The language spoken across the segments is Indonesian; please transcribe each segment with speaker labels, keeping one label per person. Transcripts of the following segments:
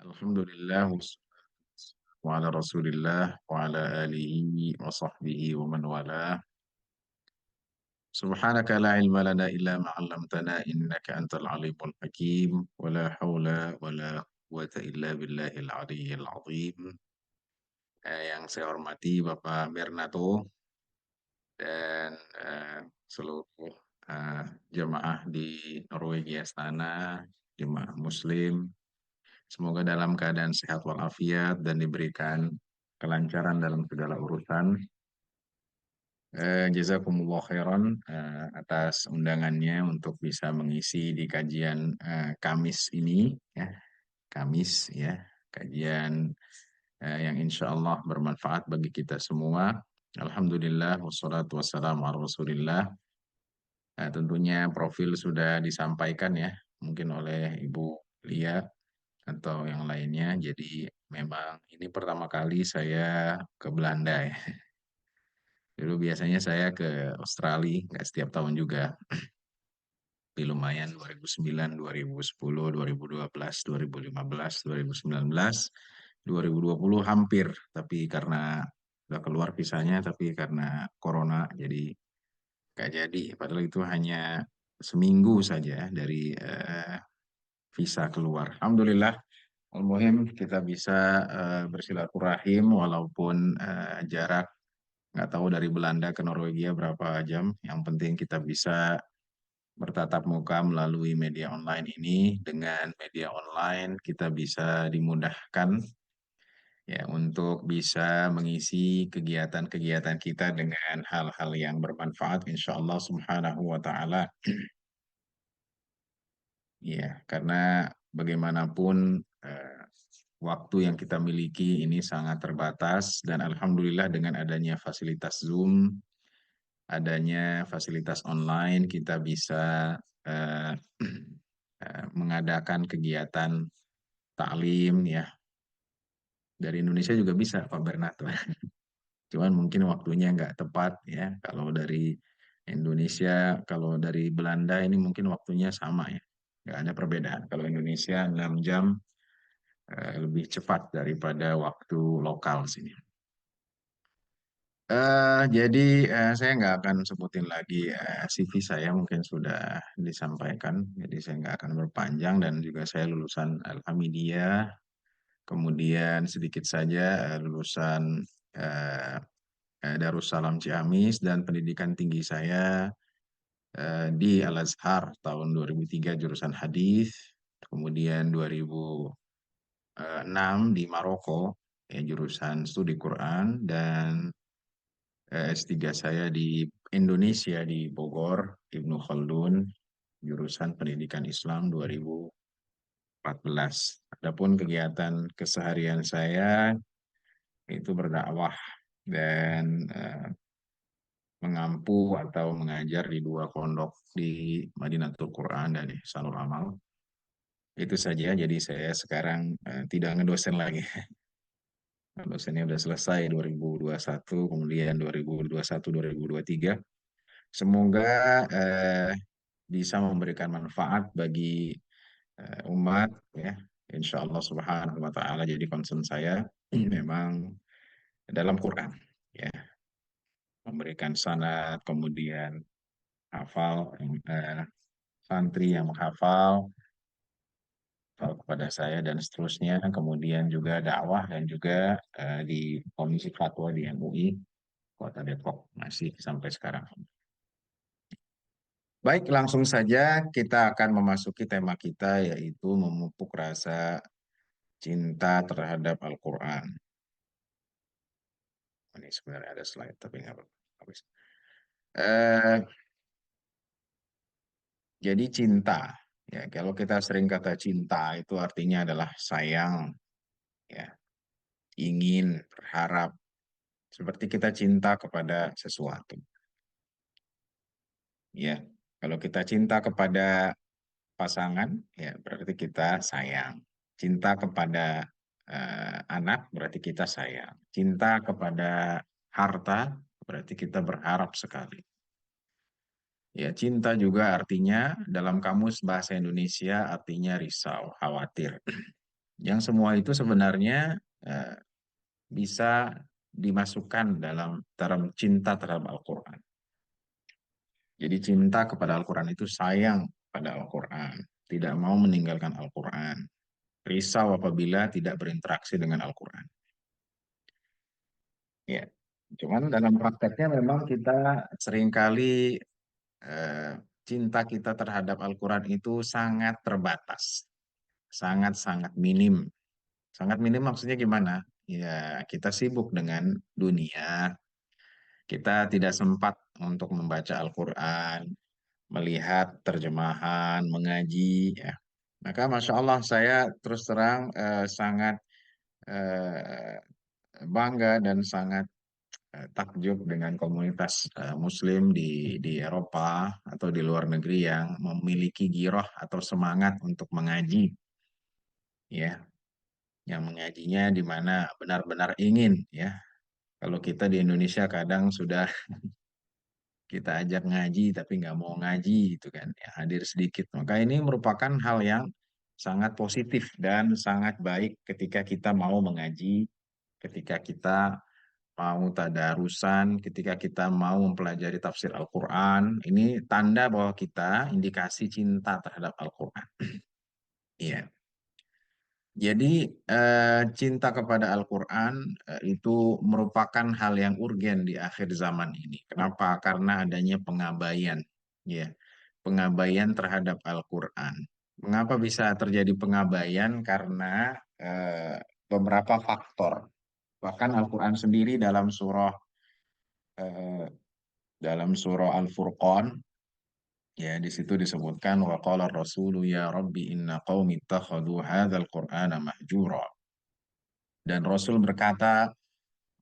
Speaker 1: Alhamdulillah wa ala Rasulillah wa ala alihi wa sahbihi wa man wala. Subhanaka la ilma lana illa ma 'allamtana innaka antal alimul hakim wa la haula wa la quwwata illa billahil aliyyil azim. Yang saya hormati Bapak Bernato dan seluruh jemaah di Norwegia sana, jemaah Muslim. Semoga dalam keadaan sehat walafiat dan diberikan kelancaran dalam segala urusan. Jazakumullah khairan atas undangannya untuk bisa mengisi di kajian Kamis ini, ya, Kamis ya, kajian yang insya Allah bermanfaat bagi kita semua. Alhamdulillah, wassalatu wassalamu ala Rasulillah. Tentunya profil sudah disampaikan ya, mungkin oleh Ibu Lia atau yang lainnya. Jadi memang ini pertama kali saya ke Belanda ya. Dulu biasanya saya ke Australia, nggak setiap tahun juga. Tapi lumayan 2009, 2010, 2012, 2015, 2019, 2020 hampir. Tapi karena udah keluar visanya, tapi karena corona jadi nggak jadi. Padahal itu hanya seminggu saja dari visa keluar. Alhamdulillah, Al-Muhim kita bisa bersilaturahim walaupun jarak nggak tahu dari Belanda ke Norwegia berapa jam. Yang penting kita bisa bertatap muka melalui media online ini. Dengan media online kita bisa dimudahkan ya untuk bisa mengisi kegiatan-kegiatan kita dengan hal-hal yang bermanfaat insya Allah Subhanahu wa taala. Ya, karena bagaimanapun waktu yang kita miliki ini sangat terbatas dan alhamdulillah dengan adanya fasilitas Zoom, adanya fasilitas online, kita bisa eh, mengadakan kegiatan taklim ya. Dari Indonesia juga bisa Pak Bernato. Cuman mungkin waktunya nggak tepat ya. Kalau dari Indonesia, kalau dari Belanda ini mungkin waktunya sama ya. Nggak ada perbedaan. Kalau Indonesia 6 jam lebih cepat daripada waktu lokal sini. Jadi saya nggak akan sebutin lagi CV saya mungkin sudah disampaikan, jadi saya nggak akan berpanjang dan juga saya lulusan Alhamdulillah, kemudian sedikit saja lulusan eh, Darussalam Ciamis dan pendidikan tinggi saya di Al-Azhar tahun 2003 jurusan hadis, kemudian 2006 di Maroko ya, jurusan studi Quran dan S3 saya di Indonesia di Bogor, Ibnu Khaldun, jurusan Pendidikan Islam 2014. Adapun kegiatan keseharian saya itu berdakwah dan mengampu atau mengajar di dua pondok di Madinatul Quran dan Ihsanul Amal. Itu saja, jadi saya sekarang tidak ngedosen lagi. Dosennya udah selesai 2021, kemudian 2021-2023. Semoga eh, bisa memberikan manfaat bagi umat ya. Insya Allah Subhanahu wa taala, jadi concern saya memang dalam Quran ya, memberikan sanad, kemudian hafal santri yang menghafal kepada saya dan seterusnya, kemudian juga dakwah dan juga di Komisi Fatwa di MUI Kota Depok masih sampai sekarang. Baik, langsung saja kita akan memasuki tema kita yaitu memupuk rasa cinta terhadap Al-Quran. Ini sebenarnya ada slide tapi nggak apa-apa. Eh, jadi cinta, ya kalau kita sering kata cinta itu artinya adalah sayang, ya, ingin, berharap, seperti kita cinta kepada sesuatu. Ya, kalau kita cinta kepada pasangan, ya berarti kita sayang. Cinta kepada anak berarti kita sayang. Cinta kepada harta berarti kita berharap sekali. Ya, cinta juga artinya dalam kamus bahasa Indonesia artinya risau, khawatir. yang semua itu sebenarnya eh, bisa dimasukkan dalam term cinta terhadap Al-Quran. Jadi cinta kepada Al-Quran itu sayang pada Al-Quran, tidak mau meninggalkan Al-Quran, risau apabila tidak berinteraksi dengan Al-Quran. Ya, cuman dalam prakteknya memang kita seringkali eh, cinta kita terhadap Al-Quran itu sangat terbatas, sangat-sangat minim. Sangat minim maksudnya gimana? Ya, kita sibuk dengan dunia, kita tidak sempat untuk membaca Al-Quran, melihat terjemahan, mengaji, ya. Maka Masya Allah saya terus terang sangat eh, bangga dan sangat takjub dengan komunitas Muslim di Eropa atau di luar negeri yang memiliki giroh atau semangat untuk mengaji, ya, yang mengajinya di mana benar-benar ingin, ya. Kalau kita di Indonesia kadang sudah kita ajak ngaji tapi nggak mau ngaji gitu kan, ya, hadir sedikit. Maka ini merupakan hal yang sangat positif dan sangat baik ketika kita mau mengaji, ketika kita mau tadarusan, ketika kita mau mempelajari tafsir Al-Quran. Ini tanda bahwa kita indikasi cinta terhadap Al-Quran. Iya. Jadi cinta kepada Al-Quran itu merupakan hal yang urgen di akhir zaman ini. Kenapa? Karena adanya pengabaian, ya, pengabaian terhadap Al-Quran. Mengapa bisa terjadi pengabaian? Karena beberapa faktor. Bahkan Al-Quran sendiri eh, dalam surah Al-Furqan, ya, di situ disebutkan wa qala rasulu ya rabbi inna qaumi ittakhadhu hadzal qur'ana mahjura. Dan Rasul berkata,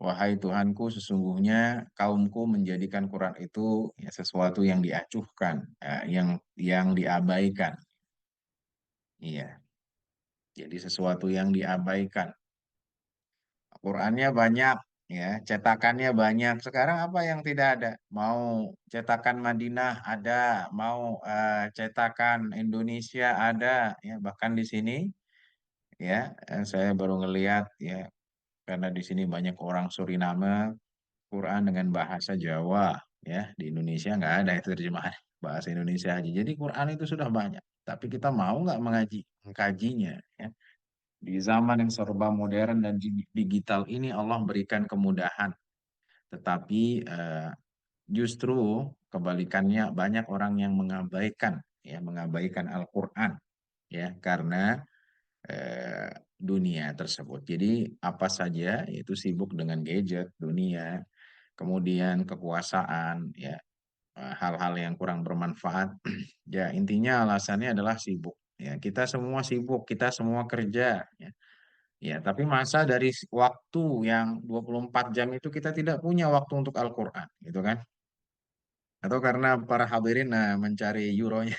Speaker 1: wahai Tuhanku, sesungguhnya kaumku menjadikan Quran itu ya, sesuatu yang diacuhkan, yang diabaikan. Iya, jadi sesuatu yang diabaikan. Qurannya banyak, ya, cetakannya banyak. Sekarang apa yang tidak ada? Mau cetakan Madinah ada, mau cetakan Indonesia ada, ya, bahkan di sini, ya, saya baru ngeliat, ya, karena di sini banyak orang Suriname, Quran dengan bahasa Jawa, ya, di Indonesia nggak ada itu terjemahan bahasa Indonesia aja. Jadi Quran itu sudah banyak, tapi kita mau nggak mengkajinya, ya. Di zaman yang serba modern dan digital ini Allah berikan kemudahan, tetapi justru kebalikannya banyak orang yang mengabaikan Al-Quran, ya, karena eh, dunia tersebut. Jadi apa saja yaitu sibuk dengan gadget, dunia, kemudian kekuasaan, ya, hal-hal yang kurang bermanfaat. Ya, intinya alasannya adalah sibuk. Ya, kita semua sibuk, kita semua kerja. Ya, ya, tapi masa dari waktu yang 24 jam itu kita tidak punya waktu untuk Al-Quran, gitu kan? Atau karena para hadirin mencari euronya,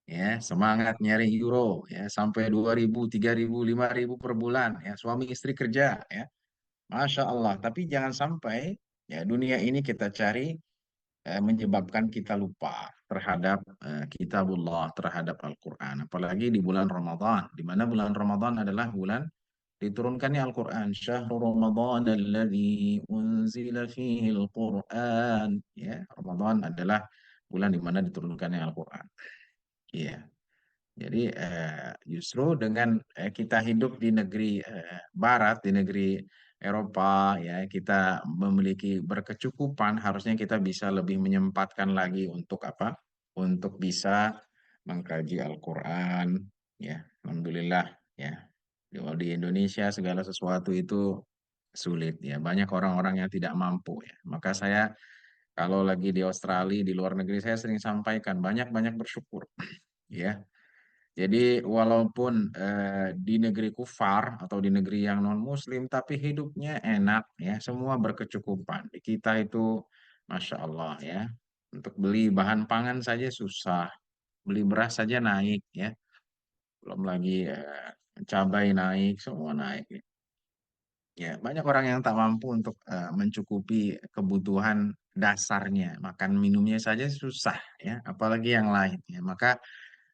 Speaker 1: ya, semangat nyari euro, ya, sampai 2.000, 3.000, 5.000 per bulan, ya, suami istri kerja, ya, Masya Allah. Tapi jangan sampai, ya, dunia ini kita cari menyebabkan kita lupa terhadap kitabullah, terhadap Al-Quran. Apalagi di bulan Ramadan, di mana bulan Ramadan adalah bulan diturunkannya Al-Quran. Syahrul Ramadan alladzi unzila fihi Al-Quran. Ya, Ramadan adalah bulan di mana diturunkannya Al-Quran. Iya. Jadi justru dengan kita hidup di negeri Barat, di negeri Eropa, ya, kita memiliki berkecukupan, harusnya kita bisa lebih menyempatkan lagi untuk apa? Untuk bisa mengkaji Al-Quran, ya. Alhamdulillah, ya. Di Indonesia segala sesuatu itu sulit, ya. Banyak orang-orang yang tidak mampu, ya. Maka saya kalau lagi di Australia, di luar negeri, saya sering sampaikan banyak-banyak bersyukur, ya. Jadi walaupun di negeri kufar atau di negeri yang non muslim tapi hidupnya enak, ya, semua berkecukupan. Di kita itu Masya Allah, ya, untuk beli bahan pangan saja susah, beli beras saja naik, ya, belum lagi cabai naik, semua naik, ya. Ya, banyak orang yang tak mampu untuk mencukupi kebutuhan dasarnya, makan minumnya saja susah, ya, apalagi yang lain, ya. Maka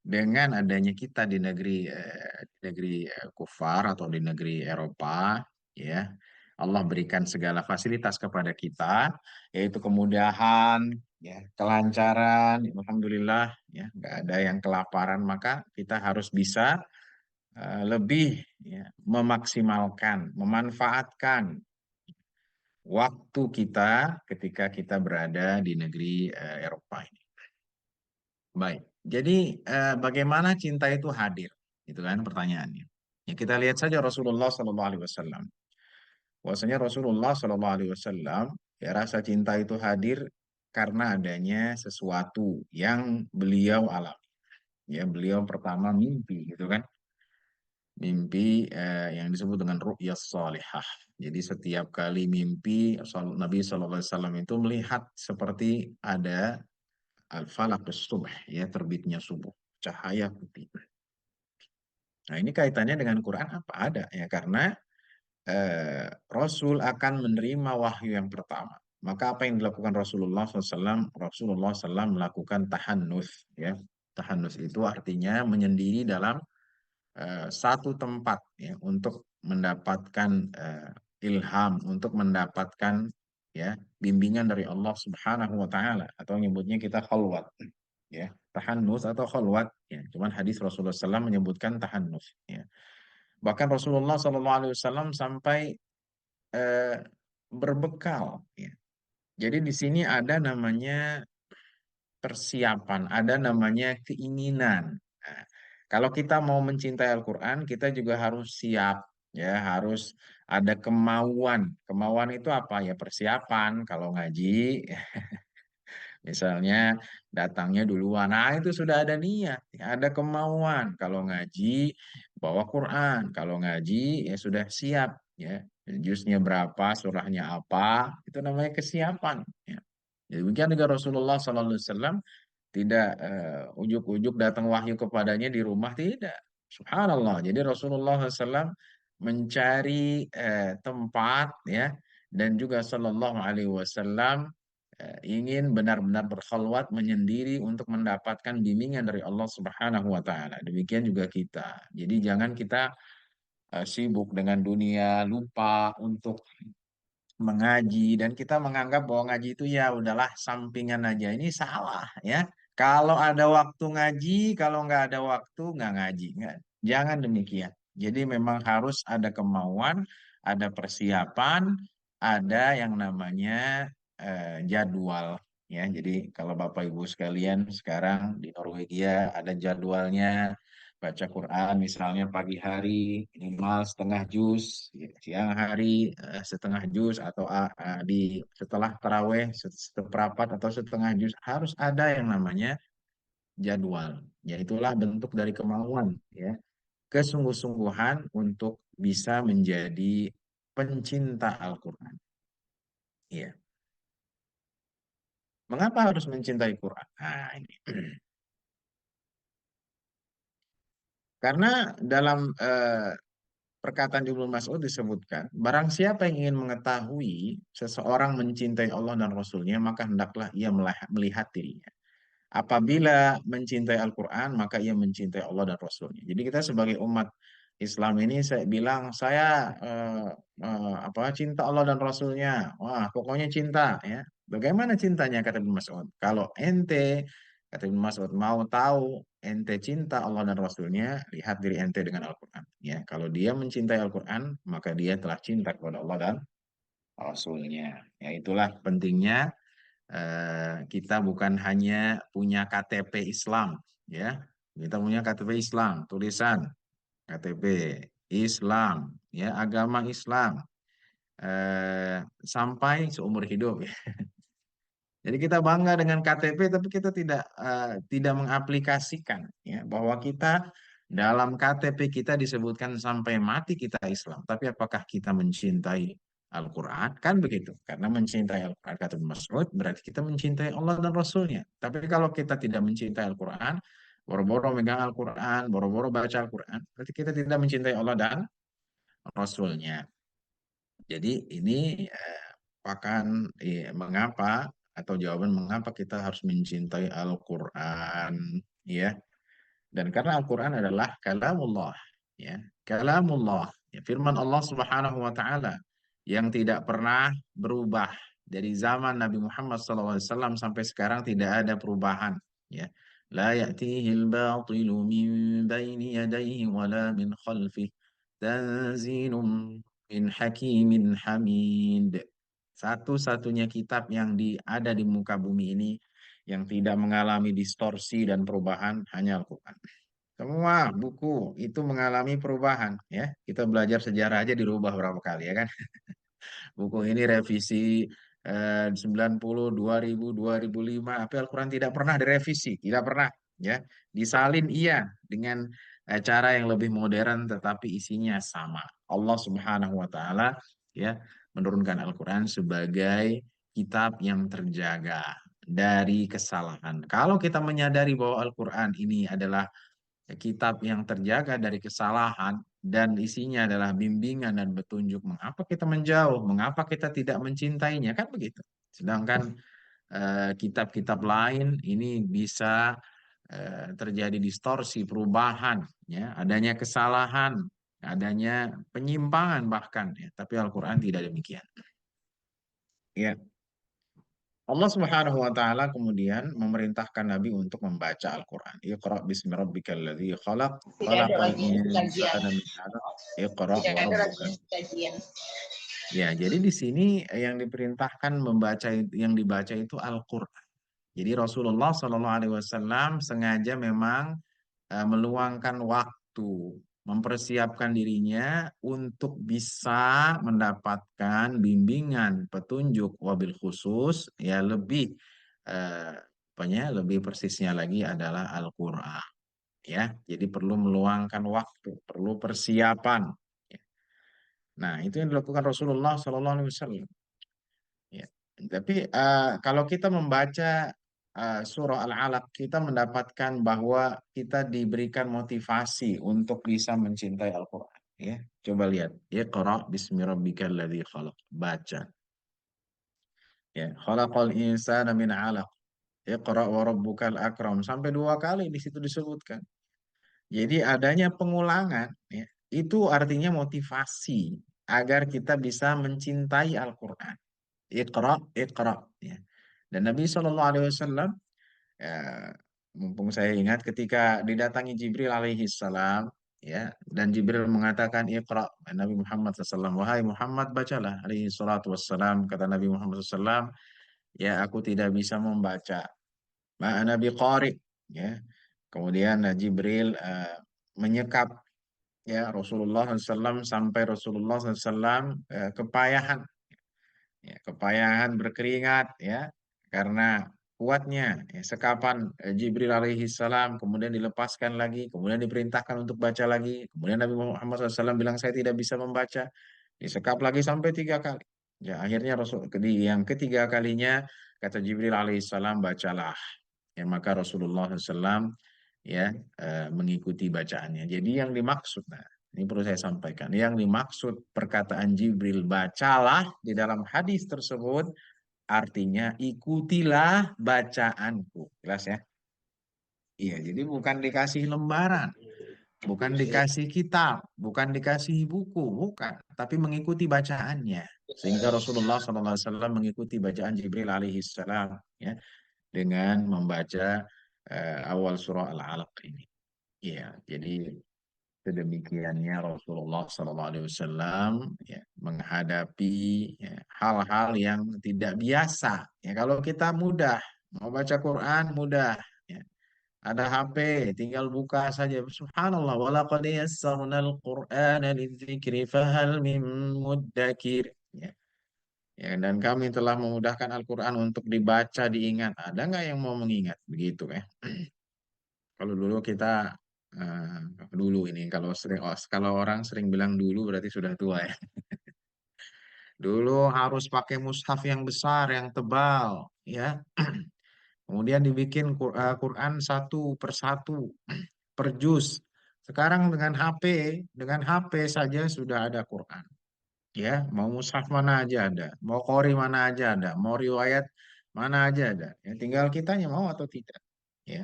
Speaker 1: dengan adanya kita di negeri kufar atau di negeri Eropa, ya, Allah berikan segala fasilitas kepada kita, yaitu kemudahan, ya, kelancaran, alhamdulillah, ya, nggak ada yang kelaparan, maka kita harus bisa lebih, ya, memaksimalkan, memanfaatkan waktu kita ketika kita berada di negeri Eropa ini. Baik, jadi bagaimana cinta itu hadir? Itu kan pertanyaannya. Ya, kita lihat saja Rasulullah Shallallahu Alaihi Wasallam. Bahwasanya Rasulullah Shallallahu Alaihi Wasallam, ya, rasa cinta itu hadir karena adanya sesuatu yang beliau alami. Ya, beliau pertama mimpi, gitu kan? Mimpi yang disebut dengan ru'yas salihah. Jadi setiap kali mimpi Nabi Shallallahu Alaihi Wasallam itu melihat seperti ada al-falaq subh, ya, terbitnya subuh, cahaya putih. Nah, ini kaitannya dengan Quran apa? Ada, ya, karena Rasul akan menerima wahyu yang pertama. Maka apa yang dilakukan Rasulullah SAW? Rasulullah SAW melakukan tahannuts, ya. Tahannuts itu artinya menyendiri dalam satu tempat, ya, untuk mendapatkan ilham, untuk mendapatkan, ya, bimbingan dari Allah Subhanahu wa taala, atau nyebutnya kita khalwat, ya, tahannus atau khalwat, ya, cuman hadis Rasulullah SAW menyebutkan tahannus, ya. Bahkan Rasulullah SAW sampai eh, berbekal, ya. Jadi di sini ada namanya persiapan, ada namanya keinginan. Nah, kalau kita mau mencintai Al-Quran, kita juga harus siap, ya, harus ada kemauan. Kemauan itu apa? Ya, persiapan. Kalau ngaji, misalnya datangnya duluan, nah itu sudah ada niat, ya, ada kemauan. Kalau ngaji, bawa Quran. Kalau ngaji, ya sudah siap, ya. Juznya berapa, surahnya apa, itu namanya kesiapan. Ya. Demikian juga Rasulullah SAW tidak ujuk-ujuk datang wahyu kepadanya di rumah, tidak. Subhanallah. Jadi Rasulullah SAW mencari tempat, ya, dan juga Shallallahu Alaihi Wasallam ingin benar-benar berkhalwat menyendiri untuk mendapatkan bimbingan dari Allah Subhanahu Wa Taala. Demikian juga kita. Jadi jangan kita sibuk dengan dunia, lupa untuk mengaji, dan kita menganggap bahwa ngaji itu ya udahlah sampingan aja. Ini salah, ya. Kalau ada waktu ngaji, kalau nggak ada waktu nggak ngaji. Nggak. Jangan demikian. Jadi memang harus ada kemauan, ada persiapan, ada yang namanya jadwal, ya. Jadi kalau Bapak Ibu sekalian sekarang di Norwegia ada jadwalnya, baca Quran misalnya pagi hari minimal setengah juz, ya, siang hari setengah juz, atau setelah taraweh seperempat atau setengah juz, harus ada yang namanya jadwal. Ya, itulah bentuk dari kemauan, ya, kesungguh-sungguhan untuk bisa menjadi pencinta Al-Quran. Ya. Mengapa harus mencintai Quran? Nah, ini. Karena dalam perkataan Ibnu Mas'ud disebutkan, barang siapa yang ingin mengetahui seseorang mencintai Allah dan Rasulnya, maka hendaklah ia melihat dirinya. Apabila mencintai Al-Quran, maka ia mencintai Allah dan Rasulnya. Jadi kita sebagai umat Islam ini, saya bilang, saya cinta Allah dan Rasulnya. Wah, pokoknya cinta, ya. Bagaimana cintanya, kata Ibnu Mas'ud? Kalau ente, kata Ibnu Mas'ud, mau tahu ente cinta Allah dan Rasulnya, lihat diri ente dengan Al-Quran. Ya, kalau dia mencintai Al-Quran, maka dia telah cinta kepada Allah dan Rasulnya. Ya, itulah pentingnya kita bukan hanya punya KTP Islam, ya. Kita punya KTP Islam, tulisan KTP Islam, ya, agama Islam, sampai seumur hidup, ya. Jadi kita bangga dengan KTP, tapi kita tidak mengaplikasikan, ya, bahwa kita dalam KTP kita disebutkan sampai mati kita Islam. Tapi apakah kita mencintai Al-Quran? Kan begitu. Karena mencintai Al-Quran, kata Ibnu Mas'ud, berarti kita mencintai Allah dan Rasulnya. Tapi kalau kita tidak mencintai Al-Quran, boro-boro megang Al-Quran, boro-boro baca Al-Quran, berarti kita tidak mencintai Allah dan Rasulnya. Jadi ini akan mengapa, atau jawaban mengapa kita harus mencintai Al-Quran, ya. Dan karena Al-Quran adalah kalamullah, ya, kalamullah, ya, firman Allah Subhanahu wa taala yang tidak pernah berubah dari zaman Nabi Muhammad SAW sampai sekarang, tidak ada perubahan, ya. La ya'tihil batilu min baini yadayhi wala min khalfih tanzilum min hakimin hamid. Satu-satunya kitab yang ada di muka bumi ini yang tidak mengalami distorsi dan perubahan hanya Al-Quran. Semua buku itu mengalami perubahan, ya. Kita belajar sejarah aja dirubah berapa kali, ya kan? Buku ini revisi 90, 2000, 2005, tapi Al-Quran tidak pernah direvisi, tidak pernah, ya. Disalin iya dengan cara yang lebih modern, tetapi isinya sama. Allah Subhanahu wa taala, ya, menurunkan Al-Quran sebagai kitab yang terjaga dari kesalahan. Kalau kita menyadari bahwa Al-Quran ini adalah kitab yang terjaga dari kesalahan dan isinya adalah bimbingan dan petunjuk, mengapa kita menjauh? Mengapa kita tidak mencintainya? Kan begitu. Sedangkan kitab-kitab lain ini bisa terjadi distorsi, perubahan, ya, adanya kesalahan, adanya penyimpangan bahkan, ya. Tapi Al-Quran tidak demikian. Ya. Allah Subhanahu wa taala kemudian memerintahkan Nabi untuk membaca Al-Qur'an. Iqra bismi rabbikal ladzi khalaq,
Speaker 2: Tidak ada
Speaker 1: khalaqal
Speaker 2: lagi kajian.
Speaker 1: insana min 'alaq, Iqra
Speaker 2: Tidak
Speaker 1: wa
Speaker 2: ada lagi
Speaker 1: rabbukal.
Speaker 2: kajian.
Speaker 1: Ya, jadi di sini yang diperintahkan yang dibaca itu Al-Qur'an. Jadi Rasulullah Shallallahu alaihi wasallam sengaja memang meluangkan waktu, mempersiapkan dirinya untuk bisa mendapatkan bimbingan, petunjuk, wabil khusus, ya, lebih eh, lebih persisnya lagi adalah Al-Qur'an, ya. Jadi perlu meluangkan waktu, perlu persiapan. Ya. Nah, itu yang dilakukan Rasulullah Shallallahu alaihi wasallam. Ya. Tapi kalau kita membaca surah Al-Alaq, kita mendapatkan bahwa kita diberikan motivasi untuk bisa mencintai Al-Quran. Ya, coba lihat. Iqra bismi rabbikal ladzi khalaq. Baca. Ya, khalaqal insana min 'alaq. Iqra wa rabbukal akram. Sampai dua kali di situ disebutkan. Jadi adanya pengulangan, ya, itu artinya motivasi agar kita bisa mencintai Al-Quran. Iqra, Iqra, ya. Dan Nabi SAW, ya, mumpung saya ingat ketika didatangi Jibril alaihi salam, ya, dan Jibril mengatakan Iqra, Nabi Muhammad SAW, wahai Muhammad, bacalah, alaihi salatu wassalam. Kata Nabi Muhammad SAW, ya, aku tidak bisa membaca, ma'ana biqari, ya. Kemudian Jibril menyekap, ya, Rasulullah SAW sampai Rasulullah SAW kepayahan, ya, kepayahan berkeringat, ya, karena kuatnya, ya, sekapan Jibril alaihi salam, kemudian dilepaskan lagi, kemudian diperintahkan untuk baca lagi, kemudian Nabi Muhammad SAW bilang saya tidak bisa membaca, disekap lagi sampai tiga kali. Ya, akhirnya di yang ketiga kalinya kata Jibril alaihissalam, bacalah. Ya, maka Rasulullah SAW, ya, mengikuti bacaannya. Jadi yang dimaksud, nah, ini perlu saya sampaikan, yang dimaksud perkataan Jibril bacalah di dalam hadis tersebut artinya ikutilah bacaanku. Jelas, ya? Iya, jadi bukan dikasih lembaran, bukan dikasih kitab, bukan dikasih buku, bukan, tapi mengikuti bacaannya. Sehingga Rasulullah SAW mengikuti bacaan Jibril alaihi salam, ya, dengan membaca awal surah Al-Alaq ini. Iya, jadi sedemikiannya Rasulullah SAW, ya, menghadapi, ya, hal-hal yang tidak biasa. Ya, kalau kita mudah mau baca Quran mudah, ya. Ada HP, tinggal buka saja. Subhanallah, walaqad yassarnal Qur'ana lidzikri fahal min muddakir. Ya. Ya, dan kami telah memudahkan Al-Quran untuk dibaca, diingat. Ada nggak yang mau mengingat? Begitu, ya. Kalau dulu kita eh, dulu ini kalau orang sering bilang dulu berarti sudah tua, ya. Dulu harus pakai mushaf yang besar, yang tebal, ya. Kemudian dibikin Quran satu per satu, per juz. Sekarang dengan HP saja sudah ada Quran. Ya, mau mushaf mana aja ada, mau qori mana aja ada, mau riwayat mana aja ada. Ya, tinggal kitanya mau atau tidak. Ya.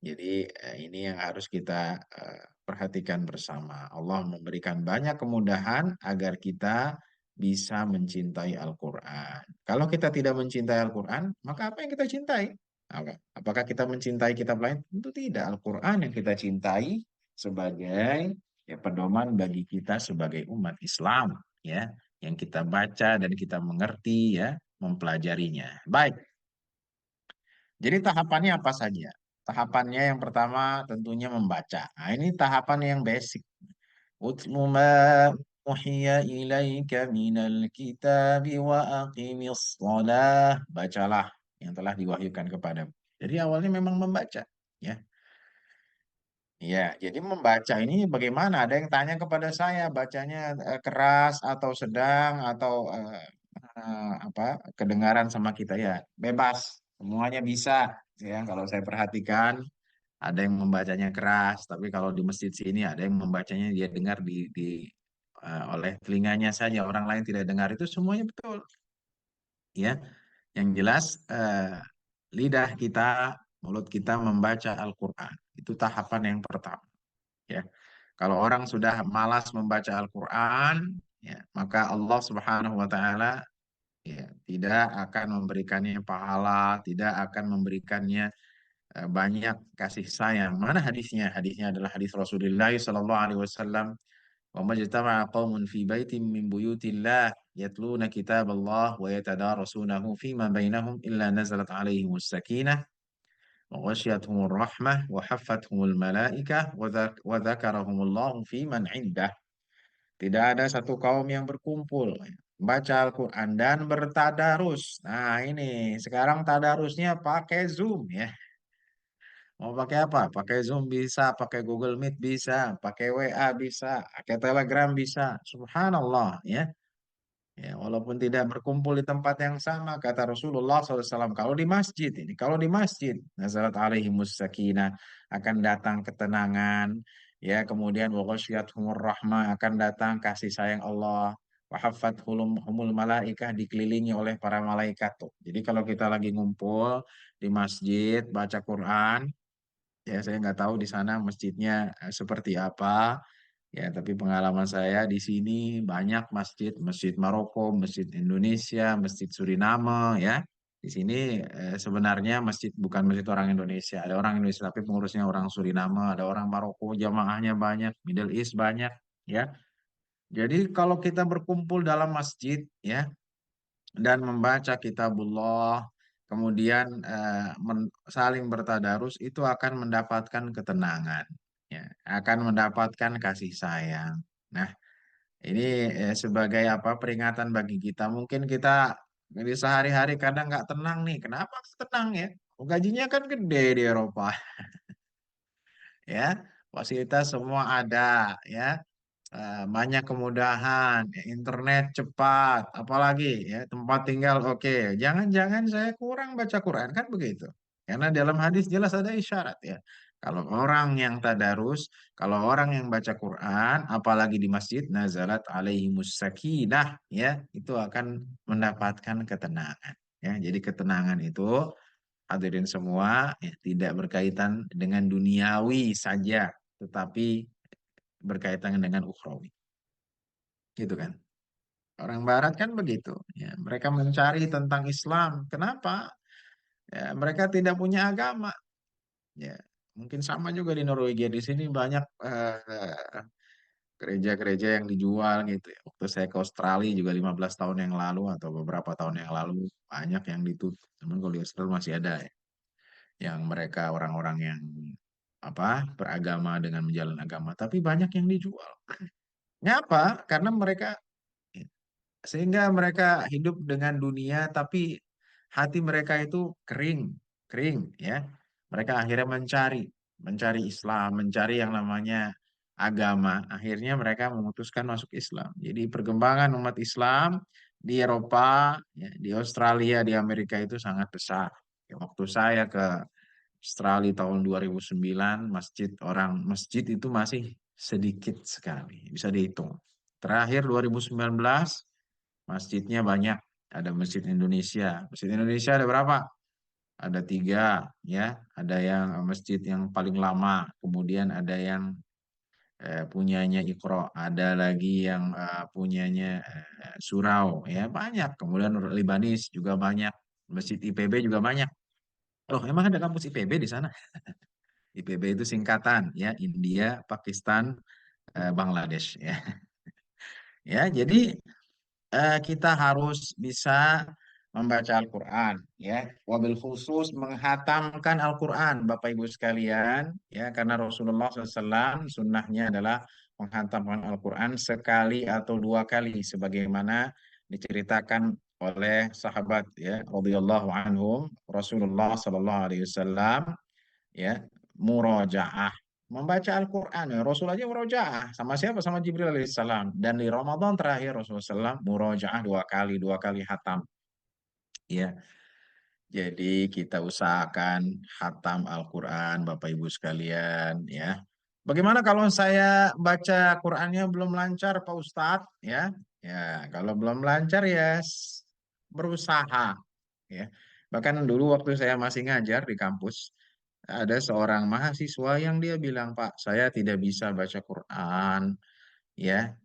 Speaker 1: Jadi ini yang harus kita perhatikan bersama. Allah memberikan banyak kemudahan agar kita bisa mencintai Al-Quran. Kalau kita tidak mencintai Al-Quran, maka apa yang kita cintai? Apakah kita mencintai kitab lain? Tentu tidak. Al-Quran yang kita cintai sebagai ya, pedoman bagi kita sebagai umat Islam, ya, yang kita baca dan kita mengerti, ya, mempelajarinya. Baik. Jadi tahapannya apa saja? Tahapannya yang pertama tentunya membaca. Nah, ini tahapan yang basic. Utlu ma uhiya ilaika minal kitabi wa aqimis shalah. Bacalah yang telah diwahyukan kepadamu. Jadi awalnya memang membaca. Ya, ya. Jadi membaca ini bagaimana? Ada yang tanya kepada saya, bacanya keras atau sedang atau apa kedengaran sama kita ya? Bebas, semuanya bisa. Ya, kalau saya perhatikan ada yang membacanya keras, tapi kalau di masjid sini ada yang membacanya dia dengar oleh telinganya saja, orang lain tidak dengar. Itu semuanya betul, ya. Yang jelas lidah kita, mulut kita membaca Al-Qur'an. Itu tahapan yang pertama, ya. Kalau orang sudah malas membaca Al-Qur'an, ya, maka Allah Subhanahu wa taala ya tidak akan memberikannya pahala, tidak akan memberikannya banyak kasih sayang. Mana hadisnya? Hadisnya adalah hadis Rasulullah sallallahu alaihi wasallam, "Wa majtama'a qaumun fi baitin min buyutillah yatluna kitaballah wa yatadarasunahu fima bainahum illa nazalat alaihimus sakinah wa ghasyiyatuhumur rahmah wa haffathumul malaikah wa dzakarahumullahu fi man 'indah." Tidak ada satu kaum yang berkumpul baca Al-Quran dan bertadarus. Nah, ini sekarang tadarusnya pakai Zoom, ya. Mau pakai apa? Pakai Zoom bisa, pakai Google Meet bisa, pakai WA bisa, pakai Telegram bisa. Subhanallah, ya. Ya, walaupun tidak berkumpul di tempat yang sama, kata Rasulullah SAW, kalau di masjid ini, kalau di masjid, nazarat alaihimus sakinah, akan datang ketenangan, ya, kemudian wa ghasyiyatuhumur rahmah, akan datang kasih sayang Allah, wa humul malaikah, dikelilingi oleh para malaikat tuh. Jadi kalau kita lagi ngumpul di masjid, baca Quran, ya, saya nggak tahu di sana masjidnya seperti apa. Ya, tapi pengalaman saya di sini banyak masjid, masjid Maroko, masjid Indonesia, masjid Suriname, ya. Di sini sebenarnya masjid bukan masjid orang Indonesia. Ada orang Indonesia tapi pengurusnya orang Suriname, ada orang Maroko, jamaahnya banyak, Middle East banyak, ya. Jadi kalau kita berkumpul dalam masjid, ya, dan membaca kitabullah, kemudian saling bertadarus, itu akan mendapatkan ketenangan, ya, akan mendapatkan kasih sayang. Nah, ini sebagai apa peringatan bagi kita. Mungkin kita di sehari-hari kadang nggak tenang nih. Kenapa nggak tenang, ya? Gajinya kan gede di Eropa, ya. Fasilitas semua ada, ya. Banyak kemudahan, ya, internet cepat, apalagi ya tempat tinggal oke. Jangan-jangan saya kurang baca Quran, kan begitu. Karena dalam hadis jelas ada isyarat, ya. Kalau orang yang tadarus, kalau orang yang baca Quran, apalagi di masjid, nazalat alaihimus sakinah, ya, itu akan mendapatkan ketenangan. Ya, jadi ketenangan itu hadirin semua ya, tidak berkaitan dengan duniawi saja, tetapi berkaitan dengan ukhrawi. Gitu kan. Orang Barat kan begitu. Ya, mereka mencari tentang Islam. Kenapa? Ya, mereka tidak punya agama. Ya, mungkin sama juga di Norwegia. Di sini banyak gereja-gereja yang dijual gitu ya. Waktu saya ke Australia juga 15 tahun yang lalu atau beberapa tahun yang lalu banyak yang ditutup. Cuman kalau di Australia masih ada ya. Yang mereka orang-orang yang apa beragama dengan menjalan agama, tapi banyak yang dijual. Ngapa? Karena mereka sehingga mereka hidup dengan dunia tapi hati mereka itu kering, kering, ya. Mereka akhirnya mencari Islam, mencari yang namanya agama. Akhirnya mereka memutuskan masuk Islam. Jadi perkembangan umat Islam di Eropa, ya, di Australia, di Amerika itu sangat besar. Ya, waktu saya ke Australia tahun 2009, masjid itu masih sedikit sekali, bisa dihitung. Terakhir 2019 masjidnya banyak. Ada Masjid Indonesia. Masjid Indonesia ada berapa? ada tiga, ya. Ada yang masjid yang paling lama, kemudian ada yang punyanya Iqra, ada lagi yang punyanya Surau, ya banyak. Kemudian Libanis juga banyak, Masjid IPB juga banyak. Oh, emang ada kampus IPB di sana? IPB itu singkatan, ya, India, Pakistan, Bangladesh, ya. Ya, jadi kita harus bisa membaca Al-Quran, ya, wabil khusus menghatamkan Al-Quran, Bapak Ibu sekalian, ya, karena Rasulullah SAW sunnahnya adalah menghatamkan Al-Quran sekali atau dua kali, sebagaimana diceritakan oleh sahabat, ya, radhiyallahu anhum. Rasulullah SAW, ya, murojaah, membaca Al-Quran, ya, Rasul aja murojaah sama siapa, sama Jibril alaihissalam. Dan di Ramadan terakhir Rasulullah SAW murojaah dua kali hatam, ya. Jadi kita usahakan hatam Al-Quran, Bapak Ibu sekalian, ya. Bagaimana kalau saya baca Qurannya belum lancar, Pak Ustadz? Ya, ya, kalau belum lancar ya berusaha, ya. Bahkan dulu waktu saya masih ngajar di kampus, ada seorang mahasiswa yang dia bilang, Pak, saya tidak bisa baca Quran, ya.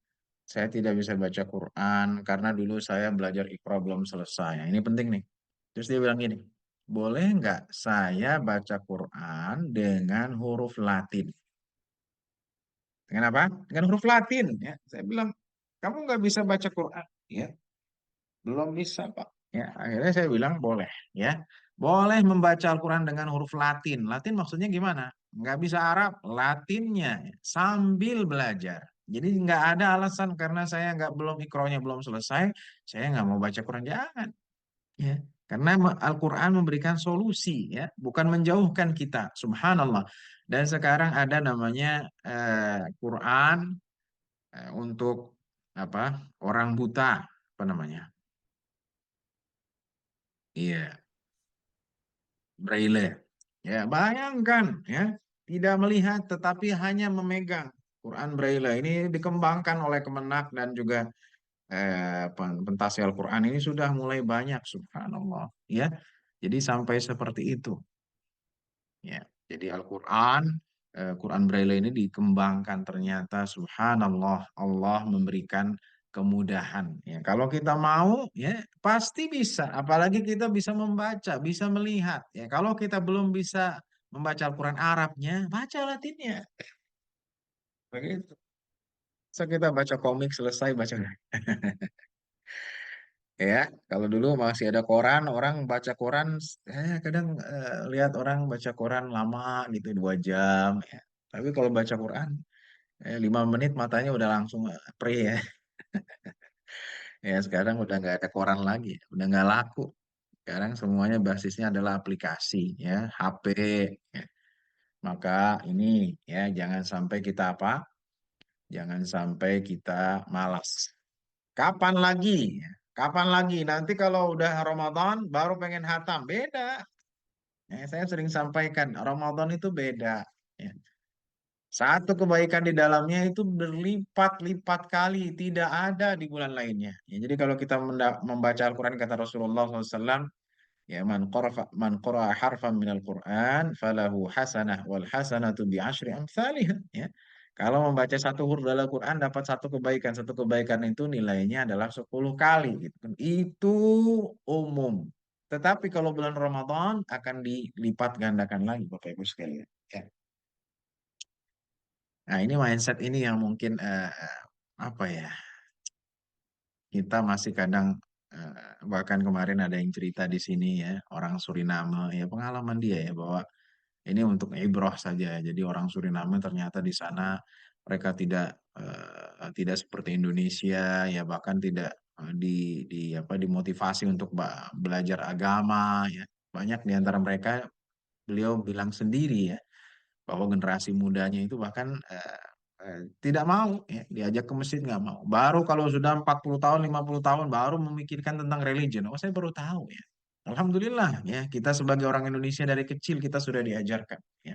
Speaker 1: Saya tidak bisa baca Quran karena dulu saya belajar Iqra belum selesai. Nah, ini penting nih. Terus dia bilang gini, boleh nggak saya baca Quran dengan huruf Latin? Dengan apa? Dengan huruf Latin. Ya, saya bilang, kamu nggak bisa baca Quran, ya? Belum bisa, Pak. Ya, akhirnya saya bilang boleh, ya. Boleh membaca Al-Quran dengan huruf Latin. Latin maksudnya gimana? Nggak bisa Arab, Latinnya ya, sambil belajar. Jadi nggak ada alasan karena saya nggak belum ikronya belum selesai, saya nggak mau baca Quran, jangan. Ya, karena Al-Quran memberikan solusi, ya, bukan menjauhkan kita. Subhanallah. Dan sekarang ada namanya Quran untuk apa? Orang buta, apa namanya? Iya, Braille. Ya, bayangkan, ya, tidak melihat tetapi hanya memegang Quran Braille. Ini dikembangkan oleh Kemenak dan juga pentasi Al-Quran ini sudah mulai banyak, subhanallah. Ya, jadi sampai seperti itu. Ya, jadi Al-Quran, Quran Braille ini dikembangkan, ternyata subhanallah, Allah memberikan kemudahan. Ya, kalau kita mau, ya pasti bisa. Apalagi kita bisa membaca, bisa melihat. Ya, kalau kita belum bisa membaca Al-Quran Arabnya, baca Latinnya. Begitu. So kita baca komik selesai baca. Ya, kalau dulu masih ada koran, orang baca koran, kadang lihat orang baca koran lama gitu 2 jam. Ya. Tapi kalau baca Quran, 5 menit matanya udah langsung perih, ya. Ya sekarang udah nggak ada koran lagi, udah nggak laku. Sekarang semuanya basisnya adalah aplikasi, ya, HP. Ya. Maka ini, ya, jangan sampai kita apa? Jangan sampai kita malas. Kapan lagi? Ya. Kapan lagi? Nanti kalau udah Ramadan baru pengen hatam, beda. Ya, saya sering sampaikan, Ramadan itu beda. Ya. Satu kebaikan di dalamnya itu berlipat-lipat kali, tidak ada di bulan lainnya. Ya, jadi kalau kita membaca Al-Quran, kata Rasulullah SAW, ya, man qara'a harfan minal Quran falahu hasanah wal hasanatu bi asyri amsalih. Ya. Kalau membaca satu huruf dalam Quran dapat satu kebaikan. Satu kebaikan itu nilainya adalah 10 kali. Gitu. Itu umum. Tetapi kalau bulan Ramadan akan dilipat gandakan lagi, Bapak Ibu sekalian. Ya. Nah, ini mindset ini yang mungkin apa ya? Kita masih kadang bahkan kemarin ada yang cerita di sini, ya, orang Suriname, ya, pengalaman dia, ya, bahwa ini untuk ibroh saja. Jadi orang Suriname ternyata di sana mereka tidak seperti Indonesia, ya, bahkan tidak di dimotivasi untuk belajar agama, ya. Banyak di antara mereka, beliau bilang sendiri, ya, bahwa generasi mudanya itu bahkan tidak mau, ya, diajak ke masjid, nggak mau. Baru kalau sudah 40 tahun, 50 tahun baru memikirkan tentang religion. Oh, saya baru tahu, ya. Alhamdulillah, ya, kita sebagai orang Indonesia dari kecil kita sudah diajarkan, ya,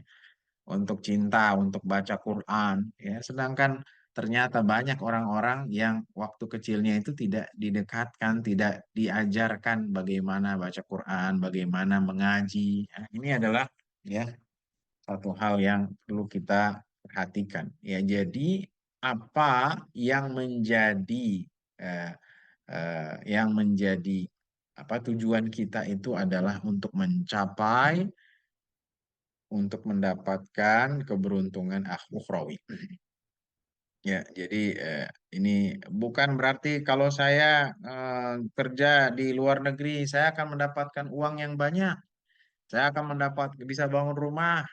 Speaker 1: untuk cinta, untuk baca Quran, ya. Sedangkan ternyata banyak orang-orang yang waktu kecilnya itu tidak didekatkan, tidak diajarkan bagaimana baca Quran, bagaimana mengaji. Nah, ini adalah ya satu hal yang perlu kita perhatikan. Ya, jadi apa yang menjadi eh, yang menjadi apa tujuan kita itu adalah untuk mencapai, untuk mendapatkan keberuntungan ukhrawi. Ya, jadi ini bukan berarti kalau saya kerja di luar negeri, saya akan mendapatkan uang yang banyak. Saya akan bisa bangun rumah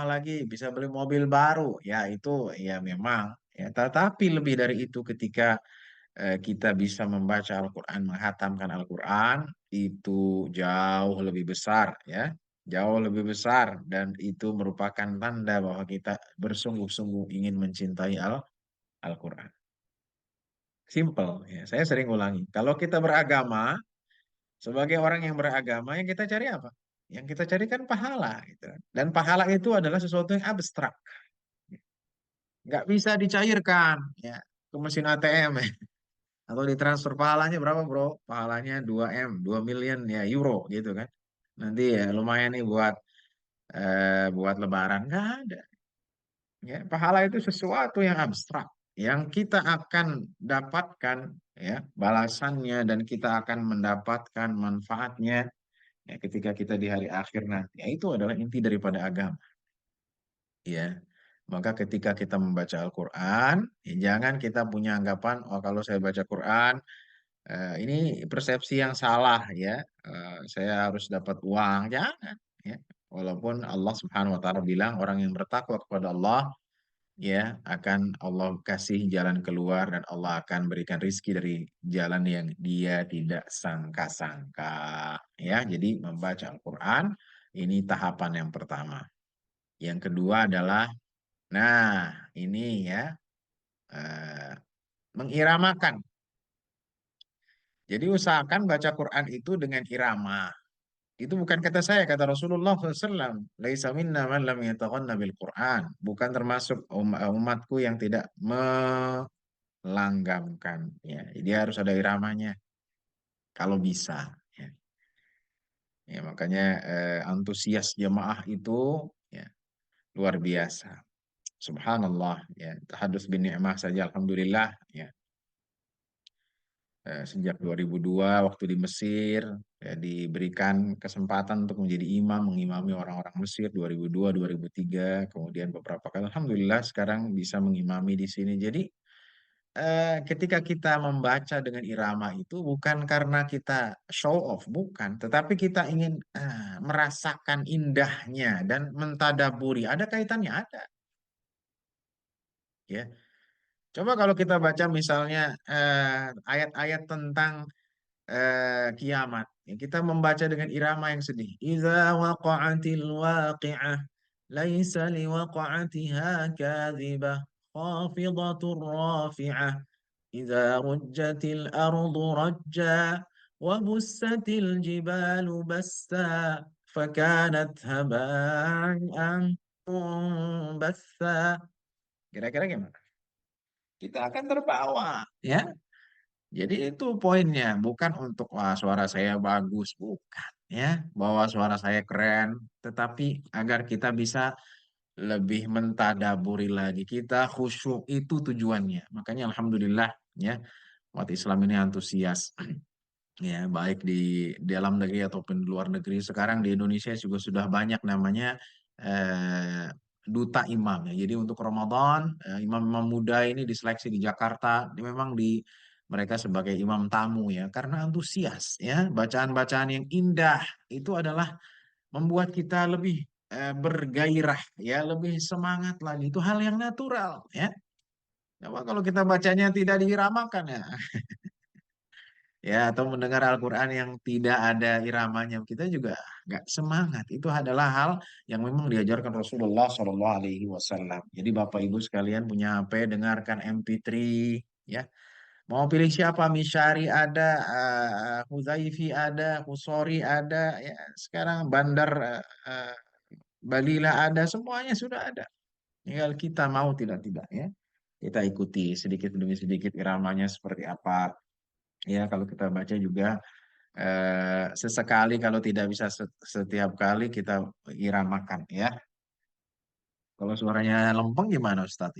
Speaker 1: lagi, bisa beli mobil baru. Ya, itu ya memang. Ya, tetapi lebih dari itu ketika kita bisa membaca Al-Quran, menghatamkan Al-Quran, itu jauh lebih besar, ya. Jauh lebih besar. Dan itu merupakan tanda bahwa kita bersungguh-sungguh ingin mencintai Al-Quran. Simple, ya. Saya sering ulangi. Kalau kita beragama, sebagai orang yang beragama, yang kita cari apa? Yang kita cari kan pahala, gitu. Dan pahala itu adalah sesuatu yang abstrak. Nggak bisa dicairkan, ya, ke mesin ATM, ya. Atau ditransfer pahalanya berapa, bro? Pahalanya 2 M, 2 million ya euro, gitu kan. Nanti ya lumayan nih buat lebaran. Nggak ada. Ya, pahala itu sesuatu yang abstrak yang kita akan dapatkan ya balasannya dan kita akan mendapatkan manfaatnya ya ketika kita di hari akhir nanti. Ya, itu adalah inti daripada agama. Ya. Maka ketika kita membaca Al-Quran, ya jangan kita punya anggapan, oh kalau saya baca Quran, ini persepsi yang salah ya. Saya harus dapat uang. Jangan. Ya. Walaupun Allah Subhanahu Wa Taala bilang orang yang bertakwa kepada Allah ya akan Allah kasih jalan keluar dan Allah akan berikan rizki dari jalan yang dia tidak sangka-sangka ya. Jadi membaca Al-Quran ini tahapan yang pertama. Yang kedua adalah ini ya eh, mengiramakan. Jadi usahakan baca Quran itu dengan irama. Itu bukan kata saya, kata Rasulullah SAW. Laisa minna man lam yataghanna bil Quran. Bukan termasuk umatku yang tidak melanggamkan. Ya, dia harus ada iramanya kalau bisa. Ya, ya makanya antusias jamaah itu ya, luar biasa. Subhanallah. Ya, tahadus bin ni'mah saja, alhamdulillah. Ya, sejak 2002 waktu di Mesir ya, diberikan kesempatan untuk menjadi imam mengimami orang-orang Mesir 2002 2003 kemudian beberapa kali alhamdulillah sekarang bisa mengimami di sini. Jadi ketika kita membaca dengan irama itu bukan karena kita show off, bukan, tetapi kita ingin merasakan indahnya dan mentadaburi. Ada kaitannya, ada. Ya, coba kalau kita baca misalnya ayat-ayat tentang kiamat. Ya, kita membaca dengan irama yang sedih. Idza waqa'atil waqi'ah laisa liwaqa'atiha kadhibah khafidatur rafi'ah idza rujjatil ardu rajja wa bussatil jibalu bassa fakanat haba'an munbatha. Kira-kira gimana? Kita akan terbawa, ya. Jadi itu poinnya, bukan untuk wah suara saya bagus, bukan ya, bahwa suara saya keren, tetapi agar kita bisa lebih mentadaburi lagi, kita khusyuk itu tujuannya. Makanya alhamdulillah ya, umat Islam ini antusias ya, baik di dalam negeri ataupun di luar negeri. Sekarang di Indonesia juga sudah banyak namanya eh, duta imam ya. Jadi untuk Ramadan, imam-imam muda ini diseleksi di Jakarta, memang mereka sebagai imam tamu ya, karena antusias ya. Bacaan-bacaan yang indah itu adalah membuat kita lebih bergairah ya, lebih semangat lagi. Itu hal yang natural ya. Coba kalau kita bacanya tidak diiramakan ya, ya atau mendengar Al-Quran yang tidak ada iramanya kita juga nggak semangat. Itu adalah hal yang memang diajarkan Rasulullah SAW. Jadi Bapak Ibu sekalian punya HP dengarkan MP3 ya, mau pilih siapa, Misyari ada, Huzaifi ada, Husori ada ya, sekarang Bandar Balila ada, semuanya sudah ada, tinggal kita mau tidak tidak ya. kita ikuti sedikit demi sedikit iramanya seperti apa. Ya, kalau kita baca juga sesekali kalau tidak bisa setiap kali kita iramakan ya. Kalau suaranya lempeng gimana Ustadz?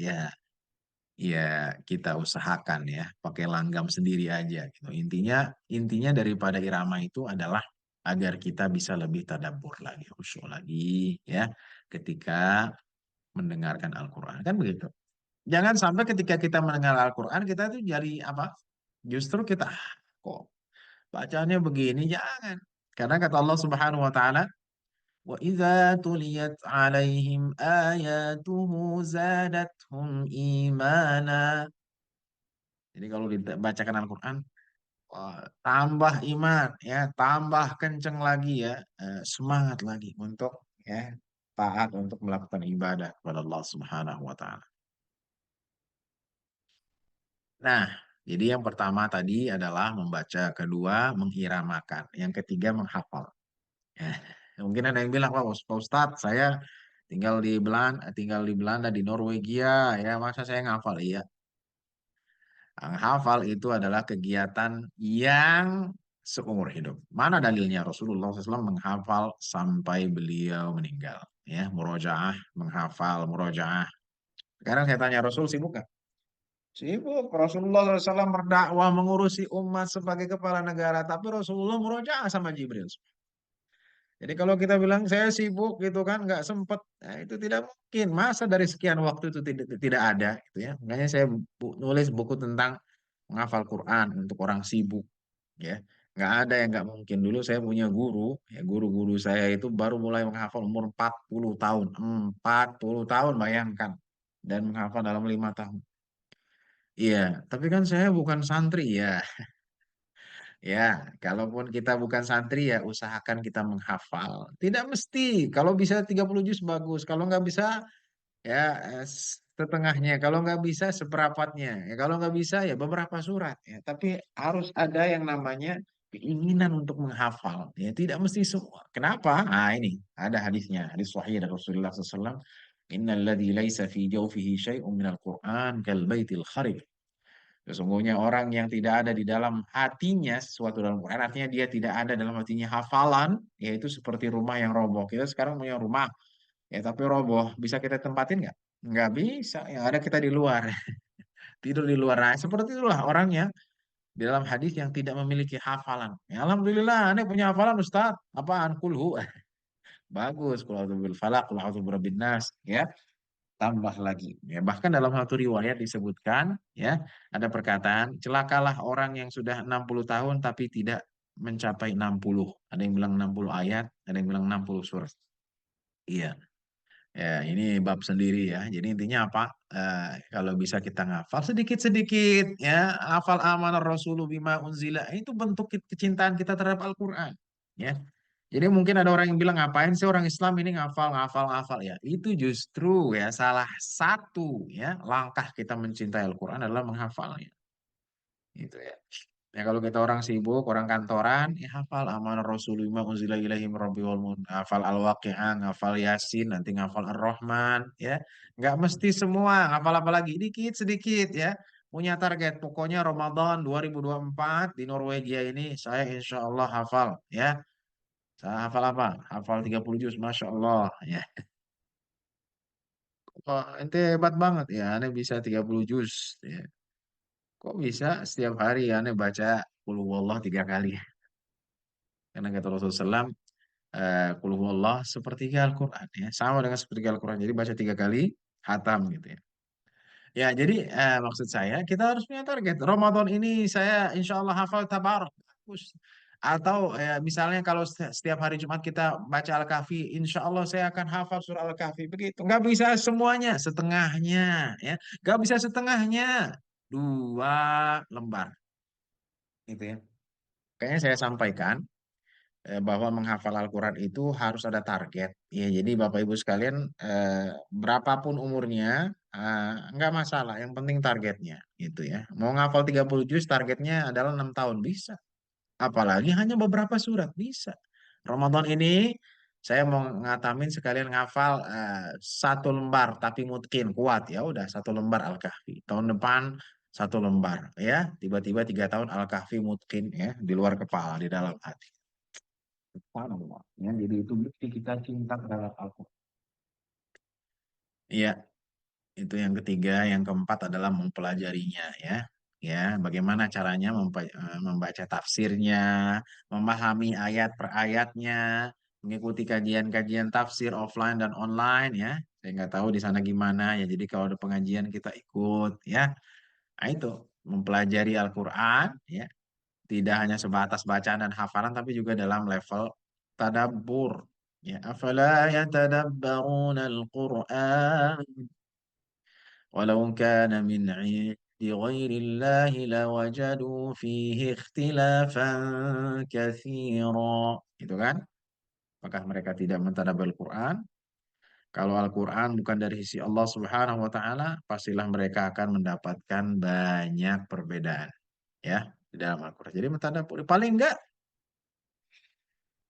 Speaker 1: Ya kita usahakan ya pakai langgam sendiri aja gitu. Intinya intinya daripada irama itu adalah agar kita bisa lebih tadabbur lagi, khusyuk lagi ya ketika mendengarkan Al-Qur'an. Kan begitu. Jangan sampai ketika kita mendengar Al-Qur'an kita tuh jadi apa? Justru kita kok bacaannya begini, jangan. Karena kata Allah Subhanahu wa taala, "Wa idza tuliyat 'alaihim ayatuhu zadatuhum imana." Jadi kalau dibacakan Al-Qur'an, wah, tambah iman ya, tambah kenceng lagi ya, semangat lagi untuk ya taat untuk melakukan ibadah kepada Allah Subhanahu wa taala. Nah, jadi yang pertama tadi adalah membaca, kedua mengiramakan, yang ketiga menghafal. Ya, mungkin ada yang bilang, Pak Ustadz, saya tinggal di Belanda, di Norwegia, ya masa saya ngafal? Iya, hafal itu adalah kegiatan yang seumur hidup. Mana dalilnya Rasulullah SAW menghafal sampai beliau meninggal? Ya, murojaah, menghafal, murojaah. Sekarang saya tanya Rasul sibuk nggak? Sibuk. Rasulullah SAW berdakwah mengurusi umat sebagai kepala negara, tapi Rasulullah murojaah sama Jibril. Jadi kalau kita bilang saya sibuk gitu kan, nggak sempet, nah, itu tidak mungkin. Masa dari sekian waktu itu tidak ada, gitu ya. Makanya saya nulis buku tentang menghafal Quran untuk orang sibuk, ya. Nggak ada yang nggak mungkin. Dulu saya punya guru, ya guru-guru saya itu baru mulai menghafal umur 40 tahun. 40 tahun, bayangkan. Dan menghafal dalam 5 tahun. Iya, tapi kan saya bukan santri ya. Ya, kalaupun kita bukan santri ya usahakan kita menghafal. Tidak mesti, kalau bisa 30 juz bagus. Kalau nggak bisa ya setengahnya. Kalau nggak bisa seperempatnya. Ya, kalau nggak bisa ya beberapa surat. Ya, tapi harus ada yang namanya keinginan untuk menghafal. Ya, tidak mesti semua. Kenapa? Ah ini ada hadisnya, hadis sahih dari Rasulullah SAW. Innal ladzi laisa fi jawfihi syai'un minal Qur'an kal baitil kharib. Sesungguhnya orang yang tidak ada di dalam hatinya sesuatu dalam Quran, artinya dia tidak ada dalam hatinya hafalan, yaitu seperti rumah yang roboh. Kita sekarang punya rumah, ya tapi roboh. Bisa kita tempatin nggak? Nggak bisa. Yang ada kita di luar, tidur di luar. Nah, seperti itulah orangnya di dalam hadis yang tidak memiliki hafalan. Ya, Alhamdulillah, ini punya hafalan Ustaz. Apaan? Kulhu. Bagus. Qul a'udzu bil falaq, qul a'udzu birabbin nas. Ya, tambah lagi ya bahkan dalam satu riwayat disebutkan ya ada perkataan celakalah orang yang sudah 60 tahun tapi tidak mencapai 60, ada yang bilang 60 ayat, ada yang bilang 60 surat. Iya, ya ini bab sendiri ya, jadi intinya apa? Kalau bisa kita ngafal sedikit-sedikit ya, hafal amanah Rasulullah bima unzila, itu bentuk kecintaan kita terhadap Al-Quran ya. Jadi mungkin ada orang yang bilang ngapain sih orang Islam ini ngafal ngafal ngafal ya. Itu justru ya salah satu ya langkah kita mencintai Al-Qur'an adalah menghafalnya. Gitu ya. Ya kalau kita orang sibuk, orang kantoran, ya hafal amanah Rasulullah unzila ilaihi min rabbil alamin, hafal Al-Waqiah, hafal Yasin, nanti ngafal Ar-Rahman ya. Nggak mesti semua, ngafal apa lagi? Dikit sedikit ya. Punya target, pokoknya Ramadan 2024 di Norwegia ini saya insya Allah hafal ya. Saya hafal apa? Hafal 30 juz, Masya Allah. Ya. Wah, ente hebat banget ya, aneh bisa 30 juz. Ya. Kok bisa setiap hari aneh baca Qul huwallah 3 kali? Karena kata Rasulullah SAW, Qul huwallah sepertiga Al-Quran. Ya. Sama dengan sepertiga Al-Quran. Jadi baca 3 kali, hatam gitu ya. Ya, jadi maksud saya kita harus punya target. Ramadan ini saya insya Allah hafal tabarak. Bagus. Atau misalnya kalau setiap hari Jumat kita baca Al-Kahfi, insya Allah saya akan hafal surah Al-Kahfi. Begitu. Nggak bisa semuanya, setengahnya. Ya, nggak bisa setengahnya. 2 lembar. Gitu ya. Kayaknya saya sampaikan bahwa menghafal Al-Quran itu harus ada target. Ya, jadi Bapak Ibu sekalian, berapapun umurnya, nggak masalah. Yang penting targetnya, gitu ya. Mau ngafal 30 juz, targetnya adalah 6 tahun bisa. Apalagi hanya beberapa surat bisa. Ramadan ini Saya mau ngatamin sekalian ngafal satu lembar tapi mungkin kuat ya udah satu lembar Al-Kahfi. Tahun depan satu lembar ya. Tiba-tiba 3 tahun Al-Kahfi mungkin ya di luar kepala di dalam hati. Subhanallah. Ya, jadi itu bukti kita cinta terhadap Al-Quran. Iya, itu yang ketiga, yang keempat adalah mempelajarinya ya. Ya, bagaimana caranya membaca tafsirnya, memahami ayat per ayatnya, mengikuti kajian-kajian tafsir offline dan online ya. Saya nggak tahu di sana gimana ya. Jadi kalau ada pengajian kita ikut ya. Nah, itu mempelajari Al-Quran ya. Tidak hanya sebatas bacaan dan hafalan, tapi juga dalam level tadabbur. Ya, afala yatadabbaruna al-Qur'an walau kana min 'indi ghairillahi lawajadu fihi ikhtilafan katsira. Itu kan? Apakah mereka tidak mentadabbur Al-Quran? Kalau Al-Quran bukan dari sisi Allah Subhanahu wa taala, pastilah mereka akan mendapatkan banyak perbedaan ya di dalam Al-Quran. Jadi mentadabbur paling enggak.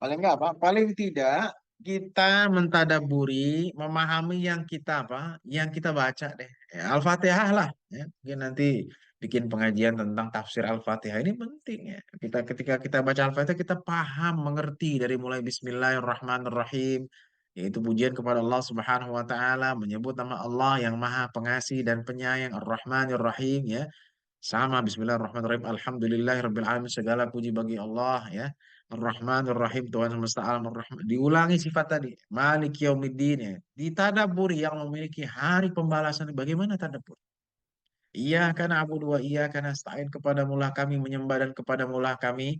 Speaker 1: Paling enggak apa? Paling tidak kita mentadaburi, memahami yang kita apa, yang kita baca deh. Ya, Al-Fatihah lah. Ya. Mungkin nanti bikin pengajian tentang tafsir Al-Fatihah ini penting ya. Kita ketika kita baca Al-Fatihah kita paham, mengerti dari mulai Bismillahirrahmanirrahim, yaitu pujian kepada Allah Subhanahu wa taala, menyebut nama Allah yang Maha Pengasih dan Penyayang, Ar-Rahmanir Rahim ya. Sama Bismillahirrahmanirrahim. Alhamdulillahirabbil alamin. Segala puji bagi Allah ya. Ar-Rahmanir Rahim, Tuhan semesta alam Ar-Rahman. Diulangi sifat tadi. Malik Yaumiddin ya. Ditadaburi yang memiliki hari pembalasan. Bagaimana tadabbur? Iya karena Abu dua iya karena stain kepada mulah kami menyembah dan kepada mulah kami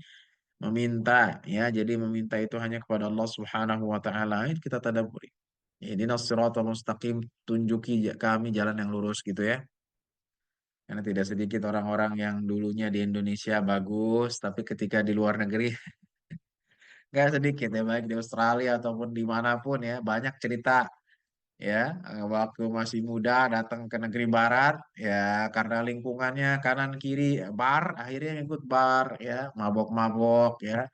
Speaker 1: meminta ya. Jadi meminta itu hanya kepada Allah Subhanahu wa taala. Itu kita tadabburi. Ihdinas siratal mustaqim, tunjuki kami jalan yang lurus gitu ya. Karena tidak sedikit orang-orang yang dulunya di Indonesia bagus, tapi ketika di luar negeri nggak sedikit ya, baik di Australia ataupun dimanapun ya, banyak cerita ya, waktu masih muda datang ke negeri barat ya karena lingkungannya kanan kiri bar, akhirnya ikut bar ya, mabok-mabok ya.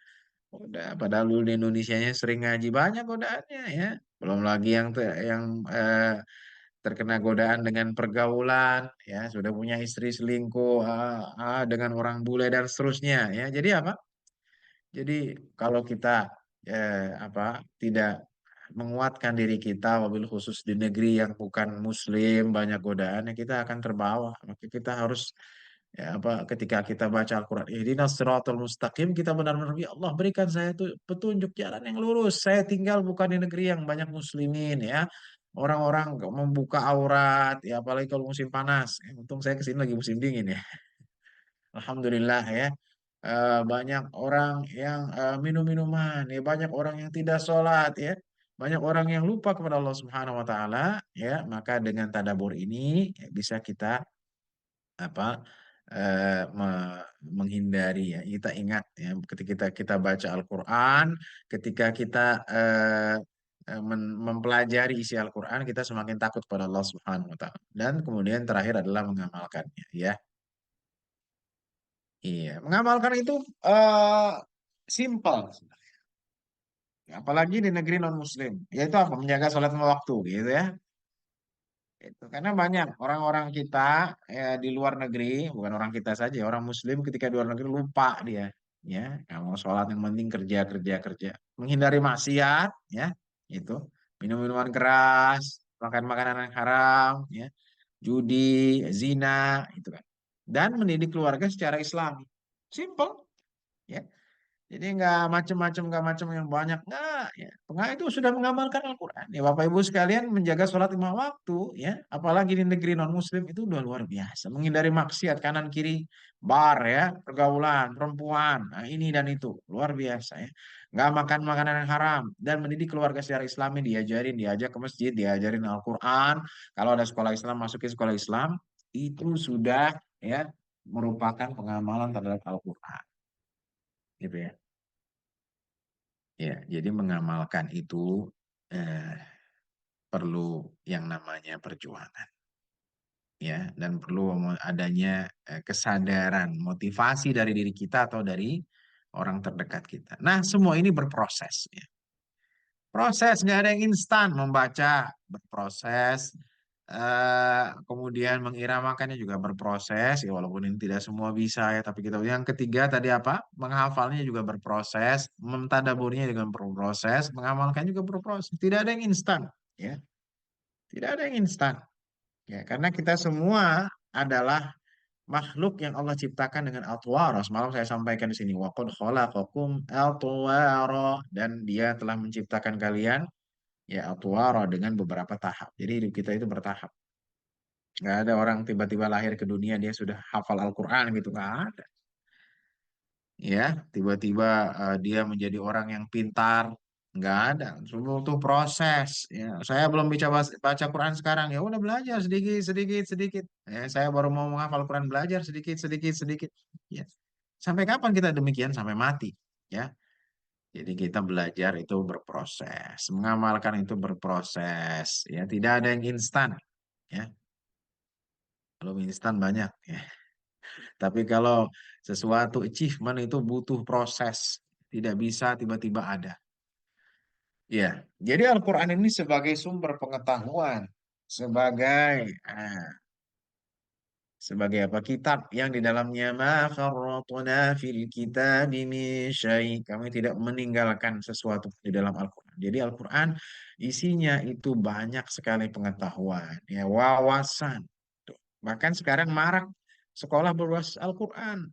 Speaker 1: Udah, padahal dulu di Indonesianya sering ngaji banyak godaannya ya. Belum lagi yang terkena godaan dengan pergaulan, ya sudah punya istri selingkuh dengan orang bule dan seterusnya, ya. Jadi apa? Jadi kalau kita apa tidak menguatkan diri kita, mobil khusus di negeri yang bukan Muslim banyak godaan, ya kita akan terbawa. Maka kita harus ya apa ketika kita baca Al-Quran, ihdinas siratal mustaqim, kita benar-benar ya Allah berikan saya tuh petunjuk jalan yang lurus. Saya tinggal bukan di negeri yang banyak muslimin ya. Orang-orang membuka aurat ya apalagi kalau musim panas. Untung saya kesini lagi musim dingin ya. Alhamdulillah ya. Banyak orang yang minum minuman ya, banyak orang yang tidak sholat ya. Banyak orang yang lupa kepada Allah Subhanahu wa taala ya, maka dengan tadabur ini ya, bisa kita apa menghindari ya kita ingat ya ketika kita baca Al-Quran ketika kita mempelajari isi Al-Quran kita semakin takut pada Allah Subhanahu Wa Taala dan kemudian terakhir adalah mengamalkannya ya iya mengamalkan itu eh simpel apalagi di negeri non Muslim yaitu apa menjaga sholat lima waktu gitu ya. Itu karena banyak orang-orang kita ya, di luar negeri, bukan orang kita saja, orang Muslim ketika di luar negeri lupa dia, ya, nggak mau sholat yang penting kerja kerja kerja, menghindari maksiat, ya, itu minum minuman keras, makan makanan yang haram, ya, judi, zina, itu kan, dan mendidik keluarga secara Islami, simple, ya. Jadi nggak macam yang banyak nggak ya. Pengajian itu sudah mengamalkan Al-Quran. Ya Bapak Ibu sekalian menjaga sholat lima waktu ya. Apalagi di negeri non Muslim itu udah luar biasa. Menghindari maksiat kanan kiri bar ya, pergaulan perempuan, nah, ini dan itu luar biasa ya. Nggak makan makanan yang haram dan mendidik keluarga secara Islami diajarin, diajak ke masjid, diajarin Al-Quran. Kalau ada sekolah Islam masukin sekolah Islam itu sudah ya merupakan pengamalan terhadap Al-Quran gitu ya. Ya, jadi mengamalkan itu eh, perlu yang namanya perjuangan, ya, dan perlu adanya kesadaran, motivasi dari diri kita atau dari orang terdekat kita. Nah, semua ini berproses, ya. Proses, nggak ada yang instan. Membaca berproses, kemudian mengiramakannya juga berproses. Ya walaupun ini tidak semua bisa ya, tapi kita yang ketiga tadi apa? Menghafalnya juga berproses, mentadaburnya juga berproses, mengamalkan juga berproses. Tidak ada yang instan, ya. Tidak ada yang instan, ya. Karena kita semua adalah makhluk yang Allah ciptakan dengan atwara. Semalam saya sampaikan di sini, waqad khalaqakum atwara, dan Dia telah menciptakan kalian ya atwara dengan beberapa tahap. Jadi hidup kita itu bertahap. Nggak ada orang tiba-tiba lahir ke dunia dia sudah hafal Al-Quran gitu, nggak ada. Ya, tiba-tiba dia menjadi orang yang pintar, nggak ada. Semua itu proses. Ya, saya belum bisa baca Quran sekarang, ya udah belajar sedikit, sedikit, sedikit. Ya, saya baru mau menghafal Quran, belajar sedikit, sedikit, sedikit. Ya, sampai kapan kita demikian? Sampai mati. Ya, jadi kita belajar itu berproses, mengamalkan itu berproses. Ya, tidak ada yang instan. Ya, kalau instan banyak. Ya. Tapi kalau sesuatu achievement itu butuh proses, tidak bisa tiba-tiba ada. Ya, jadi Al-Quran ini sebagai sumber pengetahuan, sebagai ah, sebagai apa? Kitab yang di dalamnya ma farratna fil kitabi min syai'. Kami tidak meninggalkan sesuatu di dalam Al-Quran. Jadi Al-Quran isinya itu banyak sekali pengetahuan, ya wawasan. Tuh. Bahkan sekarang marak sekolah berbasis Al-Quran,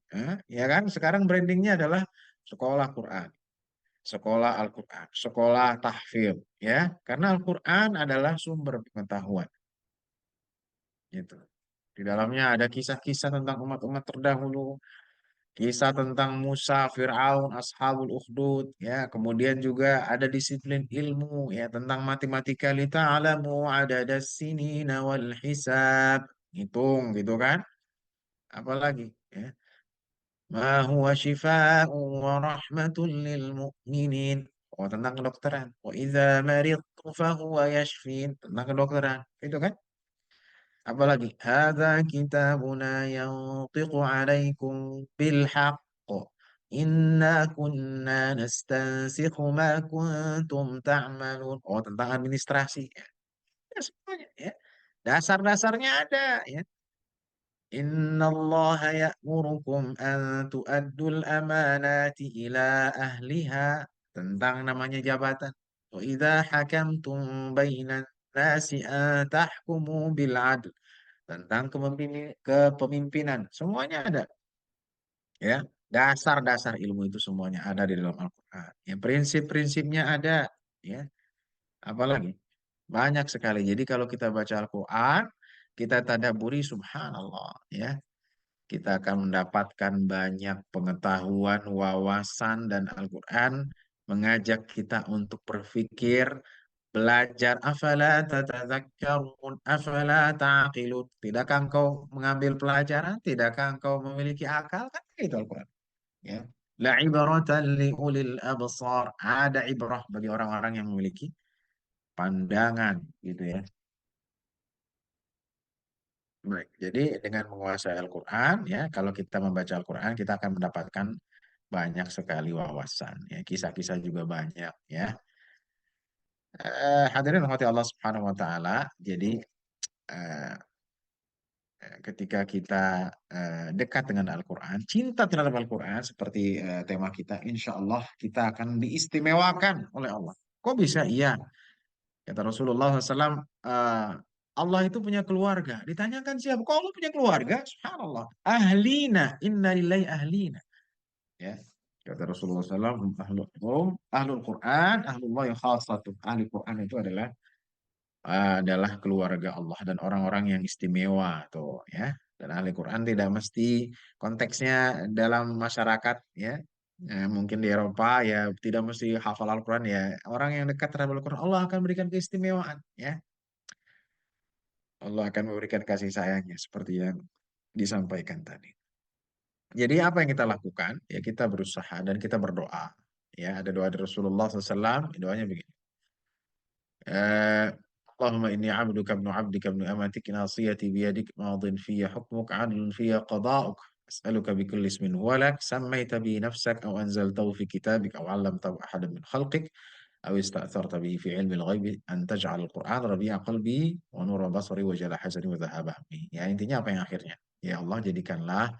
Speaker 1: ya kan? Sekarang brandingnya adalah sekolah Quran, sekolah Al-Quran, sekolah tahfidz, ya. Karena Al-Quran adalah sumber pengetahuan, gitu. Di dalamnya ada kisah-kisah tentang umat-umat terdahulu, kisah tentang Musa, Fir'aun, Ashabul Ukhdud, ya. Kemudian juga ada disiplin ilmu, ya, tentang matematika lita'alamu adadas sinina wal hisab. Hitung, gitu kan? Apalagi, ya. Ma huwa shifaa'un wa rahmatun lil mu'minin. Oh, tentang kedokteran. Wa idza maridtu fahuwa yashfin. Tentang kedokteran. Itu kan? Apalagi hadza kitabuna yantiqu 'alaikum bil haqq inna kunna nastansikhu ma kuntum ta'malun. Oh, tentang administrasi, ya, semuanya, ya. Dasar-dasarnya ada, ya. Inna Allah ya'murukum an tu'addul amanati ila ahliha, tentang namanya jabatan. Wa idza hakamtum bainan nasi an tahkumu bil 'adl, tentang kepemimpinan. Semuanya ada, ya. Dasar-dasar ilmu itu semuanya ada di dalam Al-Qur'an. Ya, prinsip-prinsipnya ada, ya. Apalagi banyak sekali. Jadi kalau kita baca Al-Qur'an, kita tadaburi subhanallah, ya. Kita akan mendapatkan banyak pengetahuan, wawasan, dan Al-Quran mengajak kita untuk berpikir, belajar. Afala tatadzakkarun, afala taqilun. Tidakkah engkau mengambil pelajaran? Tidakkah engkau memiliki akal? Kan itu Al-Quran. Ya. La ibratan li ulil absar. Ada ibrah bagi orang-orang yang memiliki pandangan, gitu ya. Baik, jadi dengan menguasai Al-Quran, ya, kalau kita membaca Al-Quran, kita akan mendapatkan banyak sekali wawasan, ya, kisah-kisah juga banyak, ya. Hadirin rahmati Allah Subhanahu wa taala. Jadi eh, ketika kita dekat dengan Al-Qur'an, cinta terhadap Al-Qur'an seperti tema kita, insya Allah kita akan diistimewakan oleh Allah. Kok bisa? Iya, kata Rasulullah SAW, Allah itu punya keluarga. Ditanyakan siapa? Kok Allah punya keluarga? Subhanallah. Ahlina, inna lillahi ahlina. Ya. Kata Rasulullah SAW, ahlul Quran, ahlullah yang khasatu. Ahli Quran itu adalah keluarga Allah dan orang-orang yang istimewa tuh, ya. Dan ahli Quran tidak mesti konteksnya dalam masyarakat, ya. Mungkin di Eropa ya tidak mesti hafal Al-Quran, ya. Orang yang dekat terhadap Al-Quran Allah akan berikan keistimewaan, ya. Allah akan memberikan kasih sayangnya seperti yang disampaikan tadi. Jadi apa yang kita lakukan? Ya kita berusaha dan kita berdoa. Ya, ada doa dari Rasulullah SAW, doanya begini. Allahumma inni abduka ibnu abdika ibnu amatik nasiyati biyadik madin fiyya hukmuk adlun fiyya qada'uk as'aluka bikulli ismin huwa lak sammaita bi nafsak aw anzaltahu fi kitabik aw 'allamtahu ahadan min khalqik aw ista'tharta bihi fi ilmil ghaibi an taj'al al-Qur'an rabi'a qalbi wa nura basari wa jala hazani wa dhahaba hammi. Ya intinya apa yang akhirnya? Ya Allah jadikanlah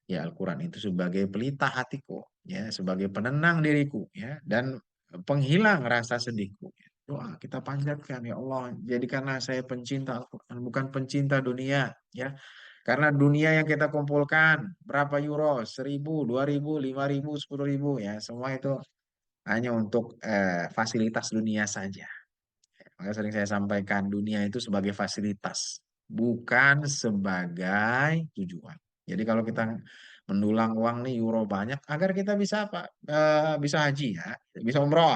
Speaker 1: ya Al-Quran itu sebagai pelita hatiku, ya sebagai penenang diriku, ya dan penghilang rasa sedihku. Doa kita panjatkan ya Allah, jadikanlah saya pencinta Al-Quran, bukan pencinta dunia, ya. Karena dunia yang kita kumpulkan berapa euro, 1.000, 2.000, 5.000, 10.000, ya semua itu hanya untuk fasilitas dunia saja. Maka sering saya sampaikan dunia itu sebagai fasilitas, bukan sebagai tujuan. Jadi kalau kita mendulang uang nih euro banyak agar kita bisa apa? Bisa haji ya, bisa umroh,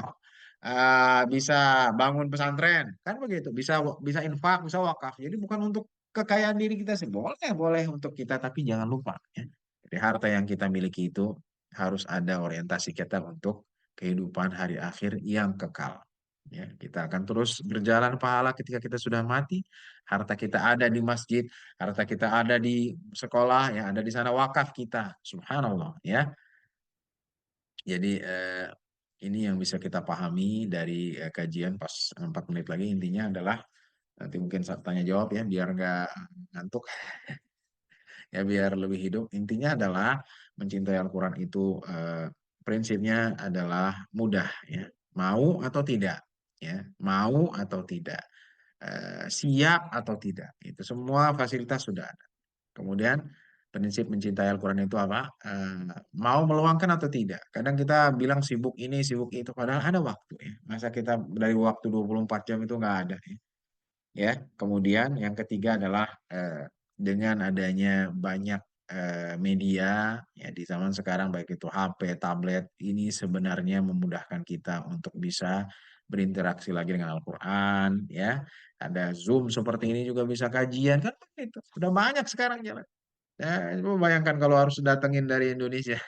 Speaker 1: bisa bangun pesantren, kan begitu. Bisa bisa infak, bisa wakaf. Jadi bukan untuk kekayaan diri kita sih. Boleh, boleh untuk kita, tapi jangan lupa ya. Jadi harta yang kita miliki itu harus ada orientasi kita untuk kehidupan hari akhir yang kekal. Ya, kita akan terus berjalan pahala ketika kita sudah mati. Harta kita ada di masjid, harta kita ada di sekolah, yang ada di sana wakaf kita. Subhanallah, ya. Jadi ini yang bisa kita pahami dari kajian pas 4 menit lagi. Intinya adalah nanti mungkin saat tanya jawab ya, biar nggak ngantuk, ya biar lebih hidup. Intinya adalah mencintai Al-Quran itu prinsipnya adalah mudah, ya. Mau atau tidak, ya. Mau atau tidak, siap atau tidak. Itu semua fasilitas sudah ada. Kemudian prinsip mencintai Al-Quran itu apa? Mau meluangkan atau tidak. Kadang kita bilang sibuk ini, sibuk itu. Padahal ada waktu ya. Masa kita dari waktu 24 jam itu nggak ada ya. Ya, kemudian yang ketiga adalah dengan adanya banyak media ya di zaman sekarang baik itu HP, tablet ini sebenarnya memudahkan kita untuk bisa berinteraksi lagi dengan Al-Quran ya. Ada Zoom seperti ini juga bisa kajian kan itu. Sudah banyak sekarang jalan. Ya, coba bayangkan kalau harus datengin dari Indonesia.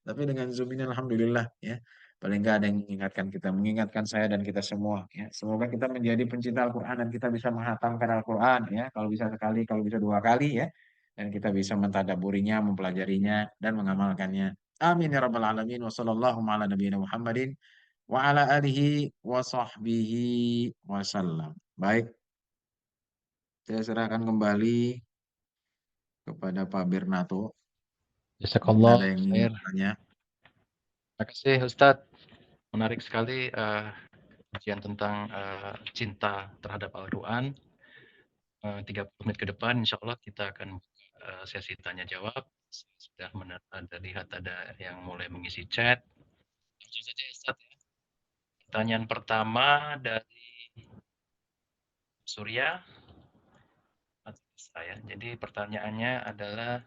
Speaker 1: Tapi dengan Zoom ini alhamdulillah ya. Paling nggak ada yang mengingatkan kita, mengingatkan saya dan kita semua ya. Semoga kita menjadi pencinta Al-Quran dan kita bisa menghatamkan Al-Quran ya. Kalau bisa sekali, kalau bisa 2 kali ya. Dan kita bisa mentadaburinya, mempelajarinya dan mengamalkannya. Amin ya rabbal alamin. Wassallallahu ala nabiyina Muhammadin wa ala alihi wa sahbihi wasallam. Baik, saya serahkan kembali kepada Pak Bernato. Mungkin
Speaker 2: Jazakallah
Speaker 1: ada yang ingin
Speaker 2: khair.
Speaker 1: bertanya.
Speaker 2: Terima kasih Ustadz. Menarik sekali kajian tentang cinta terhadap Al-Quran. 30 menit ke depan, insya Allah kita akan sesi tanya jawab. Sudah ada lihat ada yang mulai mengisi chat. Langsung saja ya, Ustadz, ya. Pertanyaan pertama dari Surya. Saya. Jadi pertanyaannya adalah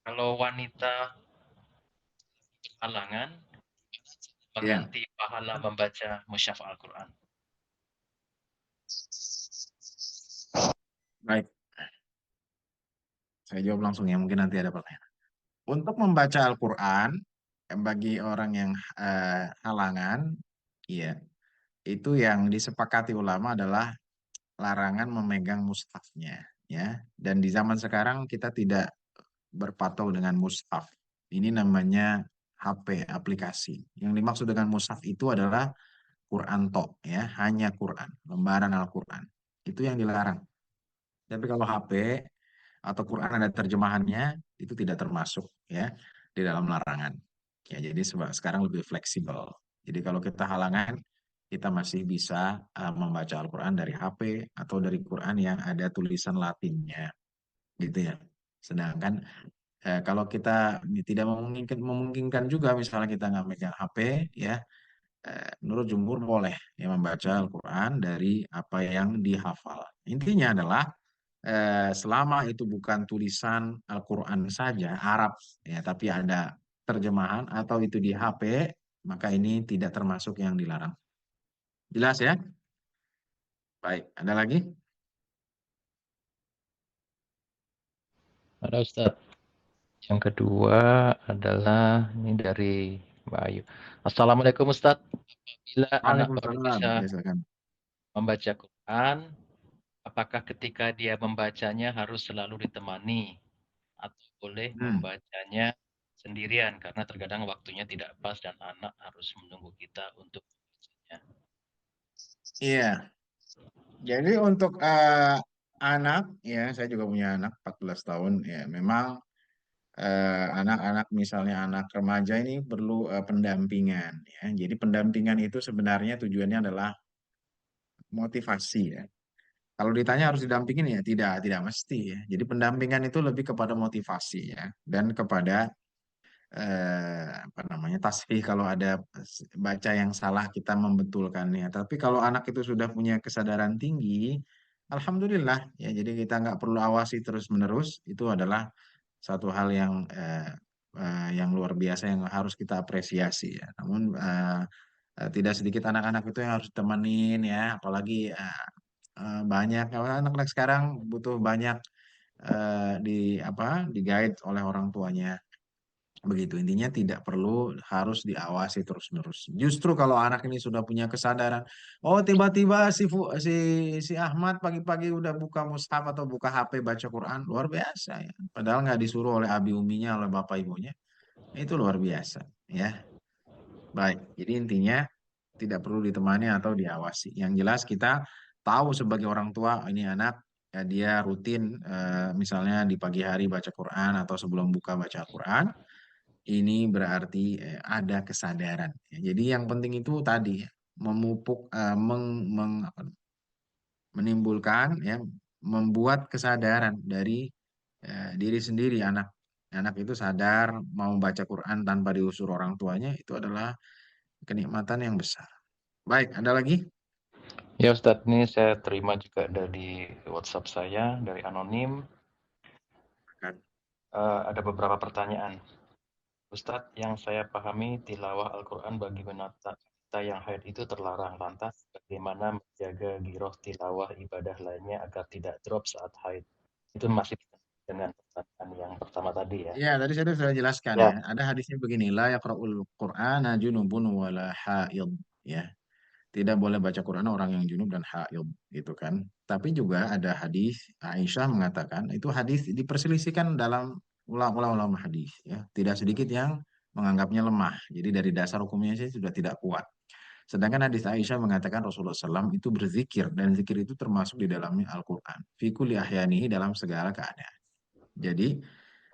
Speaker 2: kalau wanita berhalangan
Speaker 1: Ya,
Speaker 2: mengganti pahala membaca mushaf Al-Quran.
Speaker 1: baik. Saya jawab langsung ya, mungkin nanti ada pertanyaan. Untuk membaca Al-Quran, bagi orang yang halangan, iya, itu yang disepakati ulama adalah larangan memegang mushafnya, ya. Dan di zaman sekarang kita tidak berpatok dengan mushaf. Ini namanya HP, aplikasi. Yang dimaksud dengan mushaf itu adalah Quran tok, ya, hanya Quran, lembaran Al-Quran. Itu yang dilarang. Tapi kalau HP atau Quran ada terjemahannya itu tidak termasuk ya di dalam larangan. Ya, jadi sekarang lebih fleksibel. Jadi kalau kita halangan kita masih bisa membaca Al-Quran dari HP atau dari Quran yang ada tulisan Latinnya gitu ya. Sedangkan kalau kita tidak memungkinkan juga misalnya kita nggak megang HP ya, menurut jumhur boleh ya membaca Al-Quran dari apa yang dihafal. Intinya adalah selama itu bukan tulisan Al-Quran saja, Arab, ya, tapi ada terjemahan atau itu di HP, maka ini tidak termasuk yang dilarang. Jelas ya? Baik, ada lagi?
Speaker 2: Ada Ustadz. Yang kedua adalah ini dari Mbak Ayu. Assalamualaikum Ustadz. Apabila anak baru
Speaker 1: Waalaikumsalam.
Speaker 2: bisa
Speaker 1: Ya, silakan.
Speaker 2: membaca Quran, apakah ketika dia membacanya harus selalu ditemani atau boleh
Speaker 1: Hmm.
Speaker 2: membacanya sendirian karena terkadang waktunya tidak pas dan anak harus menunggu kita untuk membacanya.
Speaker 1: Iya, jadi untuk anak, ya saya juga punya anak 14 tahun, ya memang anak-anak misalnya anak remaja ini perlu pendampingan, ya. Jadi pendampingan itu sebenarnya tujuannya adalah motivasi, ya. Kalau ditanya harus didampingin ya tidak mesti, ya. Jadi pendampingan itu lebih kepada motivasi, ya, dan kepada apa namanya tasfih kalau ada baca yang salah kita membetulkannya. Tapi kalau anak itu sudah punya kesadaran tinggi, alhamdulillah, ya. Jadi kita nggak perlu awasi terus-menerus. Itu adalah satu hal yang luar biasa yang harus kita apresiasi, ya. Namun tidak sedikit anak-anak itu yang harus temenin, ya. Apalagi banyak anak-anak sekarang butuh banyak di apa di guide oleh orang tuanya. Begitu, intinya tidak perlu harus diawasi terus-menerus. Justru kalau anak ini sudah punya kesadaran, oh tiba-tiba si Ahmad pagi-pagi udah buka mushaf atau buka HP baca Quran, luar biasa, ya. Padahal nggak disuruh oleh abi uminya, oleh bapak ibunya. Itu luar biasa, ya. Baik, jadi intinya tidak perlu ditemani atau diawasi. Yang jelas kita tahu sebagai orang tua ini anak, ya, dia rutin misalnya di pagi hari baca Quran atau sebelum buka baca Quran, ini berarti ada kesadaran, ya. Jadi yang penting itu tadi, ya, memupuk, menimbulkan, ya, membuat kesadaran dari diri sendiri anak. Anak itu sadar mau baca Quran tanpa diusur orang tuanya itu adalah kenikmatan yang besar. Baik, ada lagi?
Speaker 2: Ya Ustadz, ini saya terima juga dari WhatsApp saya dari anonim. Ada beberapa pertanyaan. Ustadz, yang saya pahami tilawah Al-Quran bagi wanita yang haid itu terlarang. Lantas, bagaimana menjaga giroh tilawah ibadah lainnya agar tidak drop saat haid? Itu masih dengan pertanyaan yang pertama tadi ya.
Speaker 1: Ya, tadi saya sudah jelaskan, ya.
Speaker 2: Ya,
Speaker 1: Ada hadisnya begini, la yaqra'ul Qur'ana junubun wala haid, ya. Tidak boleh baca Quran orang yang junub dan haid, gitu kan. Tapi juga ada hadis Aisyah mengatakan, itu hadis diperselisihkan dalam ulama-ulama hadis, ya. Tidak sedikit yang menganggapnya lemah. Jadi dari dasar hukumnya sih sudah tidak kuat. Sedangkan hadis Aisyah mengatakan Rasulullah SAW itu berzikir, dan zikir itu termasuk di dalamnya Al-Quran. Fi kulli ahyanihi, dalam segala keadaan. Jadi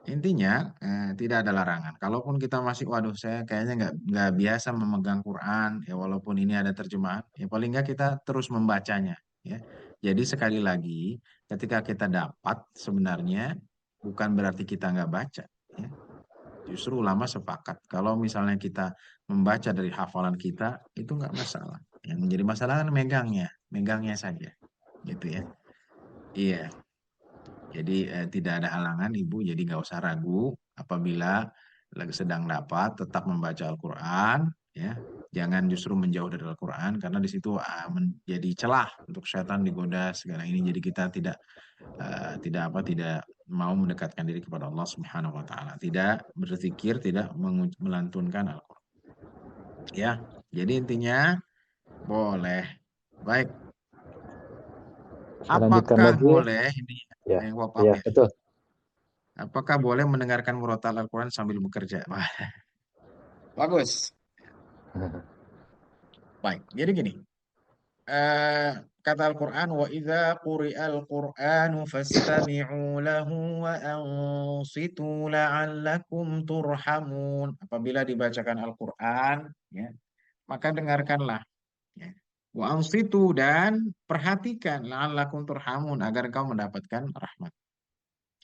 Speaker 1: intinya tidak ada larangan. Kalaupun kita masih, waduh, saya kayaknya nggak biasa memegang Quran, ya walaupun ini ada terjemahan, ya paling nggak kita terus membacanya, ya. Jadi sekali lagi, ketika kita dapat sebenarnya bukan berarti kita nggak baca, ya. Justru ulama sepakat kalau misalnya kita membaca dari hafalan kita itu nggak masalah. Yang menjadi masalah kan megangnya saja, gitu, ya. Iya. Jadi tidak ada halangan Ibu, jadi nggak usah ragu apabila lagi sedang dapat tetap membaca Al-Quran, ya. Jangan justru menjauh dari Al-Quran karena di situ menjadi celah untuk setan digoda segala ini. Jadi kita tidak mau mendekatkan diri kepada Allah Subhanahu Wa Taala, tidak berzikir, tidak melantunkan Al-Quran. Ya, jadi intinya boleh. Baik,
Speaker 2: saya lanjutkan
Speaker 1: apakah
Speaker 2: lagi.
Speaker 1: boleh ini
Speaker 2: Ya,
Speaker 1: yang pop up,
Speaker 2: ya
Speaker 1: ya?
Speaker 2: betul.
Speaker 1: Apakah boleh mendengarkan murotal Al-Quran sambil bekerja? Wah, bagus. Baik, jadi gini. eh, Kata Al-Quran, wa idza quri'al Qur'anu fastami'u lahu wa ansitu la'allakum turhamun. Apabila dibacakan Al-Quran, ya, maka dengarkanlah, ya. Wa ansitu, dan perhatikan, la'allakum turhamun, agar kau mendapatkan rahmat.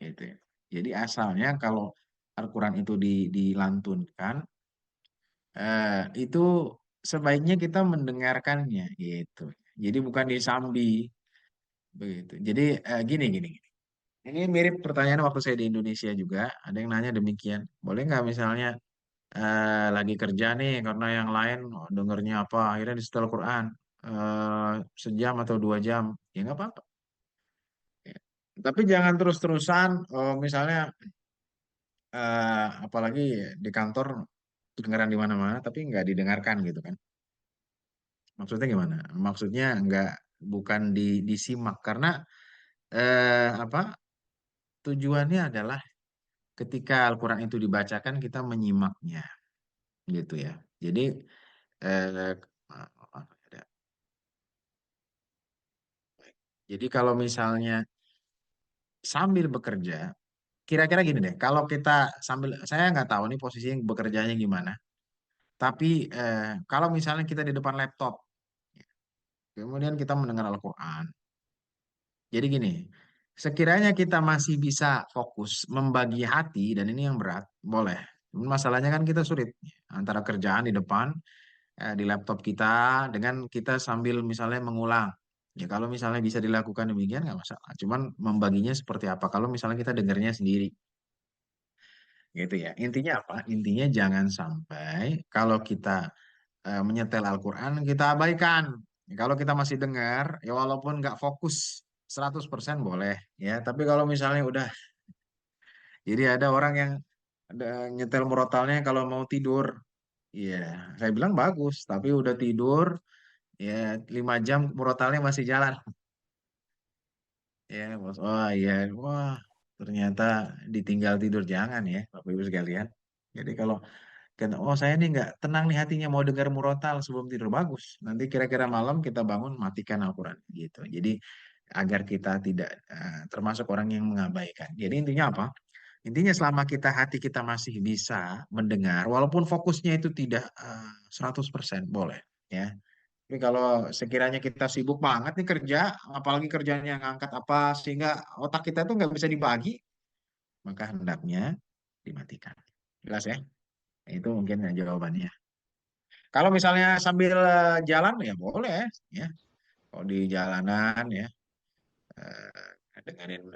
Speaker 1: Gitu, ya. Jadi asalnya kalau Al-Quran itu dilantunkan, itu sebaiknya kita mendengarkannya, gitu. Jadi bukan disambi, begitu. Jadi gini, gini, gini. Ini mirip pertanyaan waktu saya di Indonesia juga. Ada yang nanya demikian. Boleh nggak misalnya lagi kerja nih, karena yang lain dengernya apa, akhirnya di setel Quran sejam atau 2 jam, ya nggak apa-apa. Ya. Tapi jangan terus-terusan, misalnya apalagi di kantor kedengaran di mana-mana, tapi nggak didengarkan, gitu kan. Maksudnya gimana? Maksudnya nggak, bukan disimak karena apa? Tujuannya adalah ketika Al-Quran itu dibacakan kita menyimaknya gitu ya. Jadi eh, jadi kalau misalnya sambil bekerja, kira-kira gini deh, kalau kita sambil, saya nggak tahu nih posisi bekerjanya gimana, tapi kalau misalnya kita di depan laptop, kemudian kita mendengar Al-Quran, jadi gini, sekiranya kita masih bisa fokus membagi hati, dan ini yang berat, boleh. Masalahnya kan kita sulit antara kerjaan di depan, di laptop kita, dengan kita sambil misalnya mengulang. Ya kalau misalnya bisa dilakukan demikian nggak masalah. Cuman membaginya seperti apa? Kalau misalnya kita dengarnya sendiri, gitu ya. Intinya apa? Intinya jangan sampai kalau kita menyetel Al-Quran kita abaikan. Kalau kita masih dengar, ya walaupun nggak fokus 100% boleh ya. Tapi kalau misalnya udah, jadi ada orang yang ada nyetel murotalnya kalau mau tidur, iya, saya bilang bagus. Tapi udah tidur, ya 5 jam murotalnya masih jalan. Ya, bos. Oh iya, wah ternyata ditinggal tidur jangan ya, Bapak Ibu sekalian. Jadi kalau kan, oh saya nih nggak tenang nih hatinya mau dengar murotal sebelum tidur, bagus. Nanti kira-kira malam kita bangun matikan Al-Quran gitu. Jadi agar kita tidak termasuk orang yang mengabaikan. Jadi intinya apa? Intinya selama kita hati kita masih bisa mendengar, walaupun fokusnya itu tidak 100% boleh ya. Tapi kalau sekiranya kita sibuk banget nih kerja, apalagi kerjanya ngangkat apa sehingga otak kita tuh nggak bisa dibagi, maka hendaknya dimatikan. Jelas ya? Itu mungkin jawabannya. Kalau misalnya sambil jalan ya boleh ya. Kalau di jalanan ya dengerin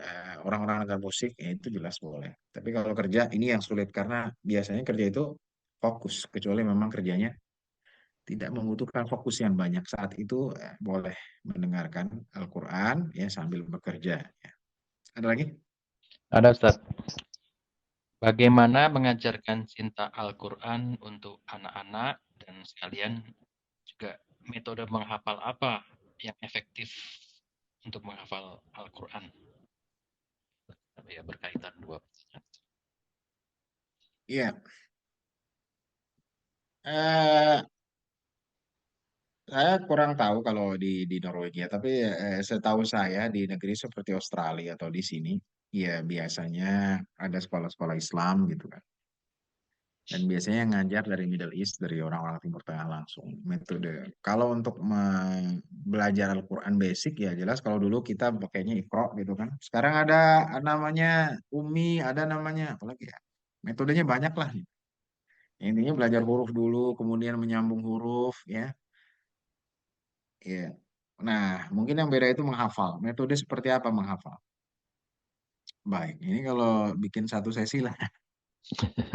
Speaker 1: orang-orang dengar musik ya itu jelas boleh. Tapi kalau kerja ini yang sulit karena biasanya kerja itu fokus, kecuali memang kerjanya tidak membutuhkan fokus yang banyak, saat itu boleh mendengarkan Al-Quran ya sambil bekerja. Ya. Ada lagi?
Speaker 2: Ada Ustaz. Bagaimana mengajarkan cinta Al-Quran untuk anak-anak dan sekalian juga metode menghafal apa yang efektif untuk menghafal Al-Quran? Ya berkaitan dua pertanyaan.
Speaker 1: Iya. Eh, saya kurang tahu kalau di Norwegia, tapi setahu saya di negeri seperti Australia atau di sini, ya biasanya ada sekolah-sekolah Islam gitu kan. Dan biasanya yang ngajar dari Middle East, dari orang-orang Timur Tengah langsung. Metode. Kalau untuk belajar Al-Quran basic, ya jelas kalau dulu kita pakainya Iqra gitu kan. Sekarang ada namanya Umi, ada namanya, apalagi ya. Metodenya banyak lah. Intinya belajar huruf dulu, kemudian menyambung huruf, ya. Ya. Nah, mungkin yang beda itu menghafal. Metode seperti apa menghafal? Baik, ini kalau bikin satu sesi lah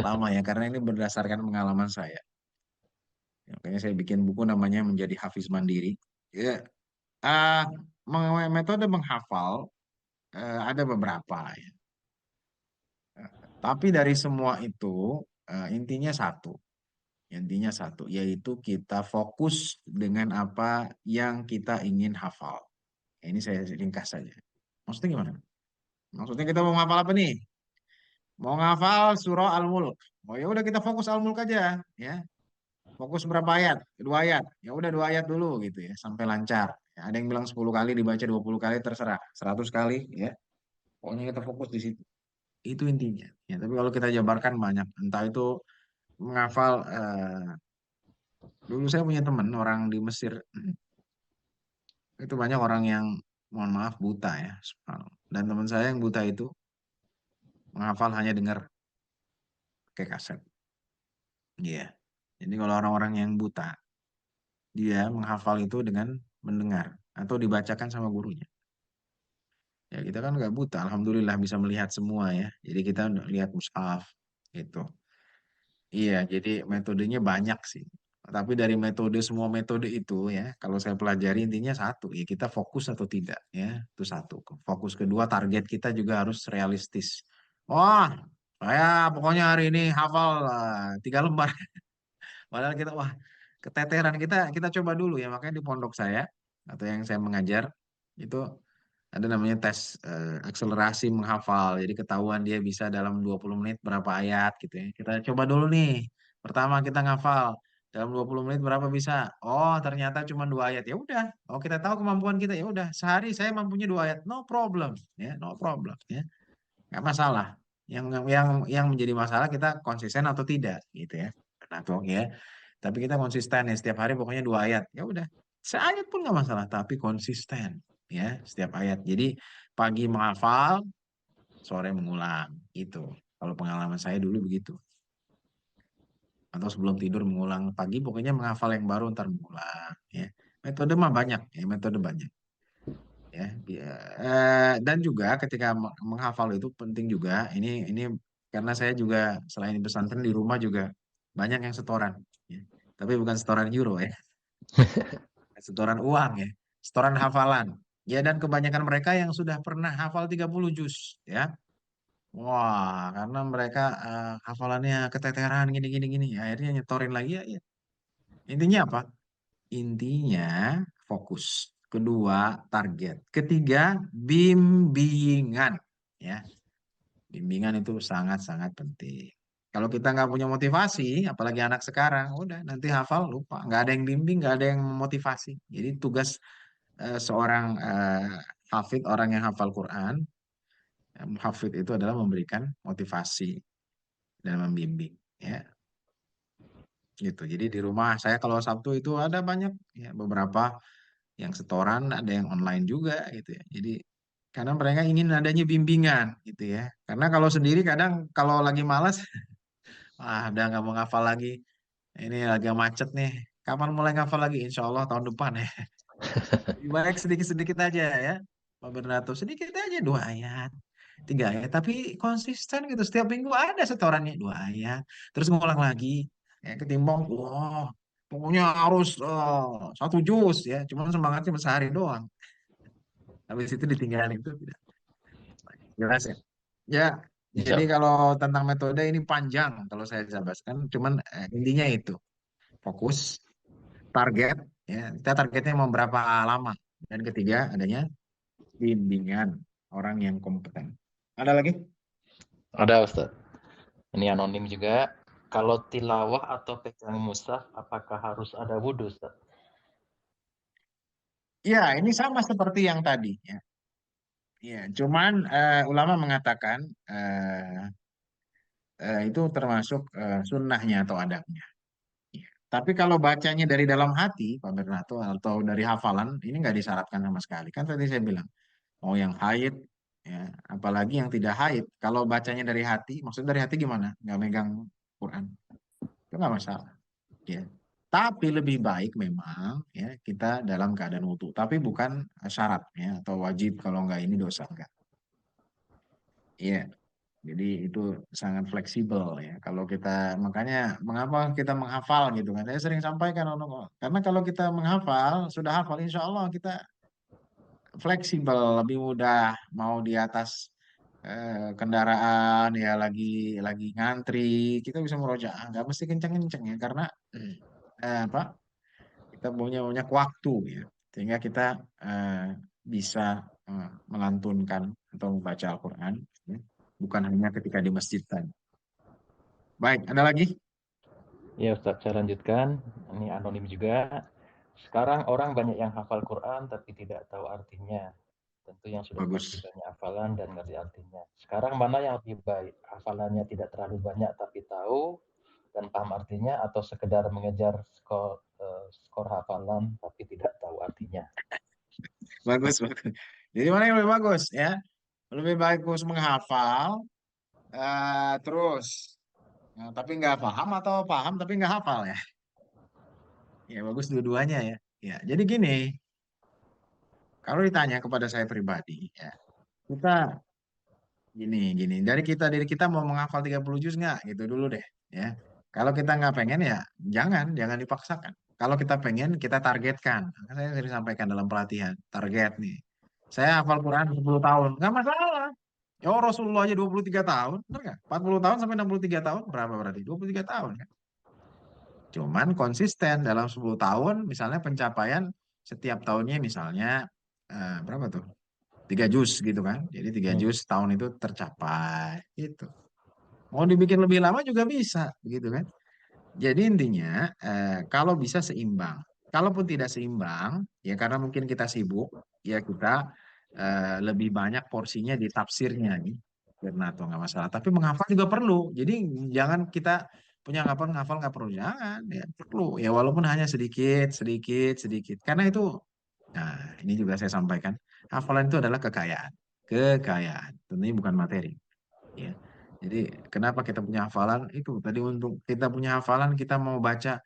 Speaker 1: lama ya, karena ini berdasarkan pengalaman saya. Makanya saya bikin buku namanya Menjadi Hafiz Mandiri. Ya, ah, metode menghafal ada beberapa ya. Tapi dari semua itu intinya satu. Intinya satu, yaitu kita fokus dengan apa yang kita ingin hafal. Ini saya ringkas saja. Maksudnya gimana? Maksudnya kita mau ngafal apa nih? Mau ngafal surah Al-Mulk. Oh ya udah kita fokus Al-Mulk aja, ya. Fokus berapa ayat? 2 ayat. Ya udah 2 ayat dulu gitu ya, sampai lancar. Ya, ada yang bilang 10 kali dibaca 20 kali terserah, 100 kali ya. Pokoknya kita fokus di situ. Itu intinya. Ya, tapi kalau kita jabarkan banyak, entah itu menghafal dulu saya punya teman orang di Mesir, itu banyak orang yang mohon maaf buta ya. Subhanallah. Dan teman saya yang buta itu menghafal hanya dengar pakai kaset. Iya. Jadi kalau orang-orang yang buta, dia menghafal itu dengan mendengar atau dibacakan sama gurunya. Ya kita kan nggak buta, alhamdulillah bisa melihat semua ya. Jadi kita lihat mushaf gitu. Iya, jadi metodenya banyak sih. Tapi dari metode semua metode itu ya, kalau saya pelajari intinya satu, ya kita fokus atau tidak ya, itu satu. Fokus kedua, target kita juga harus realistis. Wah, saya pokoknya hari ini hafal 3 lembar. Padahal kita wah keteteran, kita coba dulu ya, makanya di pondok saya atau yang saya mengajar itu ada namanya tes akselerasi menghafal. Jadi ketahuan dia bisa dalam 20 menit berapa ayat gitu ya. Kita coba dulu nih. Pertama kita ngafal dalam 20 menit berapa bisa? Oh, ternyata cuma 2 ayat. Ya udah. Oh, kita tahu kemampuan kita. Ya udah, sehari saya mampunya 2 ayat. No problem, ya, no problem ya. Nggak masalah. Yang menjadi masalah kita konsisten atau tidak gitu ya. Nah, tuh ya. Tapi kita konsisten ya setiap hari pokoknya 2 ayat. Ya udah. Seayat pun nggak masalah, tapi konsisten ya setiap ayat. Jadi pagi menghafal, sore mengulang. Itu. Kalau pengalaman saya dulu begitu. Atau sebelum tidur mengulang pagi, pokoknya menghafal yang baru ntar mengulang. Ya. Metode mah banyak, ya metode banyak. Ya, dan juga ketika menghafal itu penting juga. Ini karena saya juga selain di pesantren di rumah juga banyak yang setoran. Ya. Tapi bukan setoran euro ya, setoran uang ya, setoran hafalan. Ya dan kebanyakan mereka yang sudah pernah hafal 30 juz ya. Wah, karena mereka hafalannya keteteran gini gini, akhirnya nyetorin lagi ya, ya. Intinya apa? Intinya fokus. Kedua, target. Ketiga, bimbingan. Ya, bimbingan itu sangat-sangat penting. Kalau kita nggak punya motivasi, apalagi anak sekarang, udah nanti hafal lupa. Nggak ada yang bimbing, nggak ada yang memotivasi. Jadi tugas seorang hafid, orang yang hafal Quran, hafid itu adalah memberikan motivasi dan membimbing. Ya, gitu. Jadi di rumah saya kalau Sabtu itu ada banyak ya beberapa yang setoran, ada yang online juga gitu ya. Jadi karena mereka ingin adanya bimbingan gitu ya. Karena kalau sendiri kadang kalau lagi malas, udah nggak mau ngafal lagi. Ini lagi macet nih. Kapan mulai ngafal lagi? Insya Allah tahun depan ya. Lebih baik sedikit-sedikit aja ya. Pak Bernato, sedikit aja 2 ayat, 3 ayat. Tapi konsisten gitu. Setiap minggu ada setorannya 2 ayat. Terus ngulang lagi. Ya, ketimbang, wah, pokoknya harus 1 juz ya. Cuman semangatnya sehari doang. Habis itu ditinggalin itu tidak. Jelas ya? Ya,
Speaker 2: Insya
Speaker 1: jadi
Speaker 2: Allah.
Speaker 1: kalau tentang metode ini panjang kalau saya jelaskan, cuman intinya itu fokus, target, ya kita targetnya mau berapa lama, dan ketiga adanya bimbingan orang yang kompeten. Ada lagi?
Speaker 2: Ada Ustaz. Ini anonim juga. Kalau tilawah atau pegang mushaf, apakah harus ada wudhu, Ustaz?
Speaker 1: Ya, ini sama seperti yang tadi. Ya, ya cuman ulama mengatakan itu termasuk sunnahnya atau adabnya. Ya. Tapi kalau bacanya dari dalam hati, Pak Bernato, atau dari hafalan, ini nggak disyaratkan sama sekali. Kan tadi saya bilang, mau yang haid, ya, apalagi yang tidak haid. Kalau bacanya dari hati, maksudnya dari hati gimana? Nggak megang Quran, itu nggak masalah. Ya. Tapi lebih baik memang ya kita dalam keadaan wudhu. Tapi bukan syarat ya atau wajib kalau nggak ini dosa enggak. Iya. Jadi itu sangat fleksibel ya. Kalau kita makanya mengapa kita menghafal gitu kan? Saya sering sampaikan karena kalau kita menghafal sudah hafal, insya Allah kita fleksibel, lebih mudah mau di atas kendaraan ya lagi ngantri kita bisa merojaah nggak mesti kenceng-kenceng ya karena apa kita punya banyak waktu ya sehingga kita eh, bisa melantunkan atau membaca Al-Quran ya. Bukan hanya ketika di masjid tadi. Baik, ada lagi?
Speaker 2: Ya Ustaz, saya lanjutkan. Ini anonim juga. Sekarang orang banyak yang hafal Quran tapi tidak tahu artinya. Tentu yang sudah pasti
Speaker 1: Bagus.
Speaker 2: banyak hafalan dan ngerti artinya. Sekarang mana yang lebih baik? Hafalannya tidak terlalu banyak tapi tahu dan paham artinya, atau sekedar mengejar skor hafalan tapi tidak tahu artinya?
Speaker 1: Bagus, bagus. Jadi mana yang lebih bagus ya? Lebih bagus menghafal terus tapi nggak paham atau paham tapi nggak hafal ya? Ya bagus dua-duanya ya. Ya, jadi gini, kalau ditanya kepada saya pribadi, ya kita dari kita mau menghafal 30 juz nggak gitu dulu deh, ya. Kalau kita nggak pengen ya jangan dipaksakan. Kalau kita pengen kita targetkan. Maka saya sering sampaikan dalam pelatihan target nih. Saya hafal Quran 10 tahun, nggak masalah. Ya Rasulullah aja 23 tahun, bener nggak? 40 tahun sampai 63 tahun, berapa berarti? 23 tahun kan? Cuman konsisten dalam 10 tahun, misalnya pencapaian setiap tahunnya misalnya berapa tuh? 3 juz gitu kan. Jadi 3 juz
Speaker 2: Hmm.
Speaker 1: tahun itu tercapai gitu. Mau dibikin lebih lama juga bisa gitu kan. Jadi intinya kalau bisa seimbang. Kalaupun tidak seimbang, ya karena mungkin kita sibuk, ya kita lebih banyak porsinya di tafsirnya nih. Karena atau nggak masalah. Tapi menghafal juga perlu. Jadi jangan kita punya ngafal nggak perlu, jangan ya perlu ya walaupun hanya sedikit sedikit sedikit. Karena itu, nah ini juga saya sampaikan, hafalan itu adalah kekayaan, kekayaan. Tentunya bukan materi. Ya. Jadi kenapa kita punya hafalan itu tadi, untuk kita punya hafalan kita mau baca